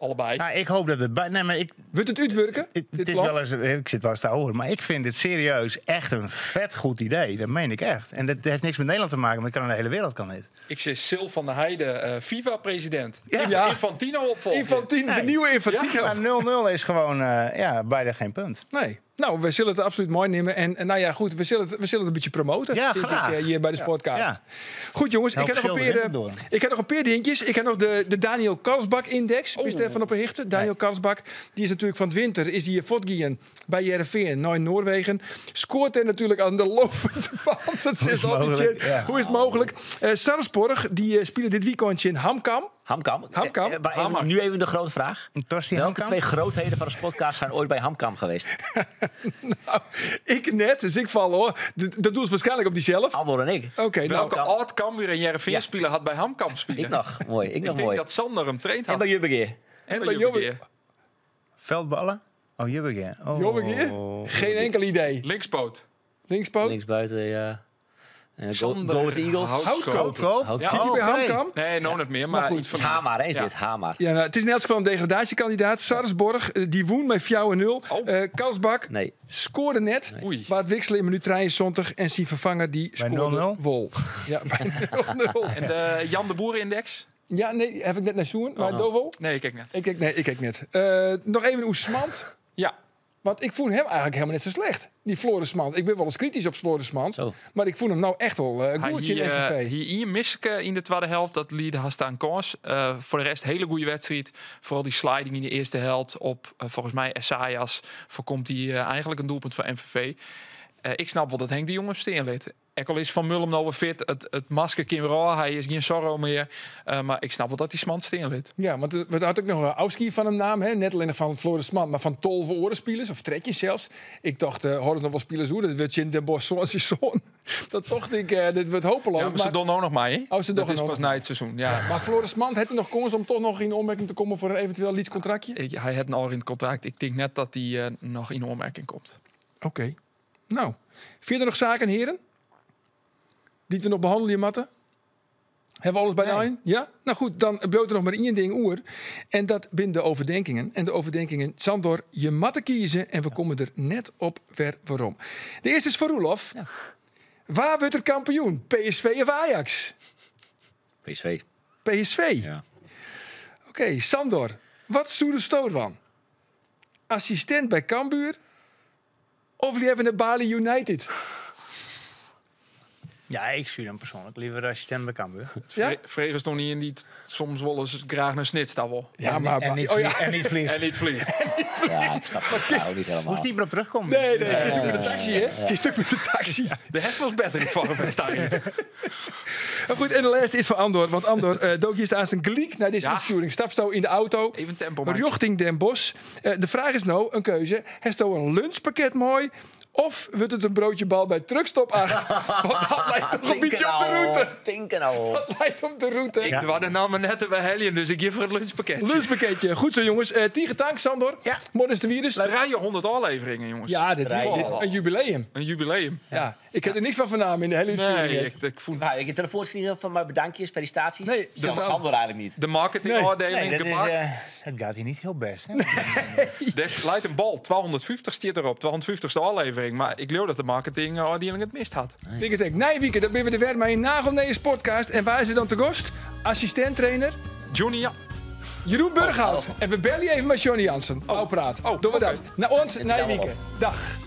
Allebei. Nou, ik hoop dat het bij... Nee, maar Wordt het uitwerken? het is wel eens, ik zit wel eens te horen, maar ik vind dit serieus echt een vet goed idee. Dat meen ik echt. En dat heeft niks met Nederland te maken, maar het kan in de hele wereld kan dit. Ik zeg Sil van der Heijden, FIFA-president. Ja. Infantino opvolger. Infantino, de nieuwe Infantino. Maar 0-0 is gewoon bijna geen punt. Nee. Nou, we zullen het absoluut mooi nemen. En nou ja, goed, we zullen het een beetje promoten. Ja, denk graag. ik, hier bij de Sportcast. Ja. Goed, jongens. Help Ik heb nog een paar dingetjes. Ik heb nog de Daniel Karlsbak-index. Wist er even op een hichten? Daniel Karlsbak, die is natuurlijk van het winter. Is hier voortgegaan bij Heerenveen, naar Noorwegen. Scoort er natuurlijk aan de lopende band. Dat is altijd. Hoe is het mogelijk? Sarpsborg, die spelen dit weekendje in Hamkam. Hamkam. Hamkam. Nu even de grote vraag. Welke twee grootheden van de podcast zijn ooit bij Hamkam geweest? Nou, ik net, dus ik val hoor. Dat doen ze waarschijnlijk op diezelf. Andor en ik. Oké, Welke oud Cambuur en Heerenveen speler had bij Hamkamp spelen? Ik nog. Mooi. Ik denk dat Sander hem traint had. En bij Jubbegeer. En bij Jubbegeer. Veldballen? Oh, Jubbegeer. Jubbegeer? Geen enkel idee. Linkspoot. Linkspoot? Linksbuiten, ja. Go with the Eagles. Houtkoop. Zit hij bij Hamkam? Nee, nog niet meer. Maar goed, iets van Hamar, hè, is dit. Hamar. Ja, nou, het is in elk geval een degradatiekandidaat. Sarpsborg, die woen met 4-0. Karlsbak Nee. scoorde net. Oei. Maar het wisselen in minuut 73. En zijn vervanger die Bij scoorde 0-0? wol. Ja, bij 0-0. En de Jan de Boer-index? Ja, nee, heb ik net naar zoen. Maar Dovel? Nee, kijk net. Ik kijk net. Nog even Oesmand. Ja. Want ik vond hem eigenlijk helemaal net zo slecht. Die Floris Mand. Ik ben wel eens kritisch op Floris Mand. Zo. Maar ik vond hem nou echt wel goed in MVV. Hier mis ik in de tweede helft. Dat liet haast aan kans. Voor de rest hele goede wedstrijd. Vooral die sliding in de eerste helft op volgens mij Essayas. Voorkomt hij eigenlijk een doelpunt van MVV. Ik snap wel dat Henk de Jong steen liet. Ik al is Van Mullen nou weer fit. Het masker kan weer. Hij is geen zorro meer. Maar ik snap wel dat die Smant steen liet. Ja, want we had ook nog een Auski van hem naam. Hè? Net alleen van Floris Mand, maar van 12 orenspelers. Of tretjes zelfs. Ik dacht, horen nog wel spelers hoe. Dat werd in Den Bosch zoals je zoon. Dat dacht ik, dit wordt hopeloos. Ja, maar ze doen ook nog maar, hè? Oh, ze dat doen is ook pas nog na het seizoen. Ja. Maar Floris Mand had er nog kans om toch nog in opmerking te komen voor een eventueel Leeds contractje? Hij had al in het contract. Ik denk net dat hij nog in opmerking komt. Oké. Nou, vind je nog zaken, heren? Die we nog behandelen, Matte? Hebben we alles bij de eind? Ja? Nou goed, dan bloot er nog maar één ding oer. En dat zijn de overdenkingen. En de overdenkingen zijn door je matte kiezen. En we komen er net op waarom. De eerste is voor Roelof. Ja. Waar wordt er kampioen? PSV of Ajax? PSV. PSV? Ja. Oké, Sandor. Wat zoede stoot van? Assistent bij Cambuur? Of liever naar Bali United? Ja, ik stuur hem persoonlijk liever assistent bij Cambuur. Ja? Vreeg is toch niet in die soms wel eens graag naar snitstabbel. Ja, maar... En niet vliegen. En niet vliegen. Ja, ik snap het ook niet helemaal. Moest niet meer op terugkomen. Nee, kies ook met de taxi, hè? Kies ook met de taxi. De heft was beter in het vorige stadion. Goed, en de laatste is voor Andor. Want Andor dook hier aan zijn gelijk naar deze besturing. Stapsto in de auto. Even tempo, richting Den Bosch. De vraag is nou, een keuze. Heeft hij een lunchpakket mooi? Of wordt het een broodje bal bij Truckstop 8? Want dat lijkt toch een beetje op de route. Tinken nou. Dat lijkt op de route. Ik had de naam net bij Helien, dus ik geef voor het lunchpakketje. Lunchpakketje. Goed zo, jongens. Tiege dank, Sandor. Ja. Morgen is de virus. Draaien 100 afleveringen, jongens. Ja, dit een jubileum. Een jubileum. Ja. Ik heb er niks van vernamen in de hele uitzending. Nee, ik voel... Nou, ik heb telefoon van mijn bedankjes, felicitaties. Nee, dat Sandor eigenlijk niet. De marketingafdeling. Het gaat hier niet heel best. Hè? Des leidt een bal. 250 staat erop. 250ste aflevering. Maar ik geloof dat de marketingafdeling het mist had. Ik denk, Nijwieke, dat ben we er weer met een Nagelnees podcast. En waar is hij dan te gast? Assistent-trainer Johnny, ja. Jeroen Burghout. En we bellen even met Johnny Jansen. Praat. Doen we dat. Naar ons, Nijwieke. Dag.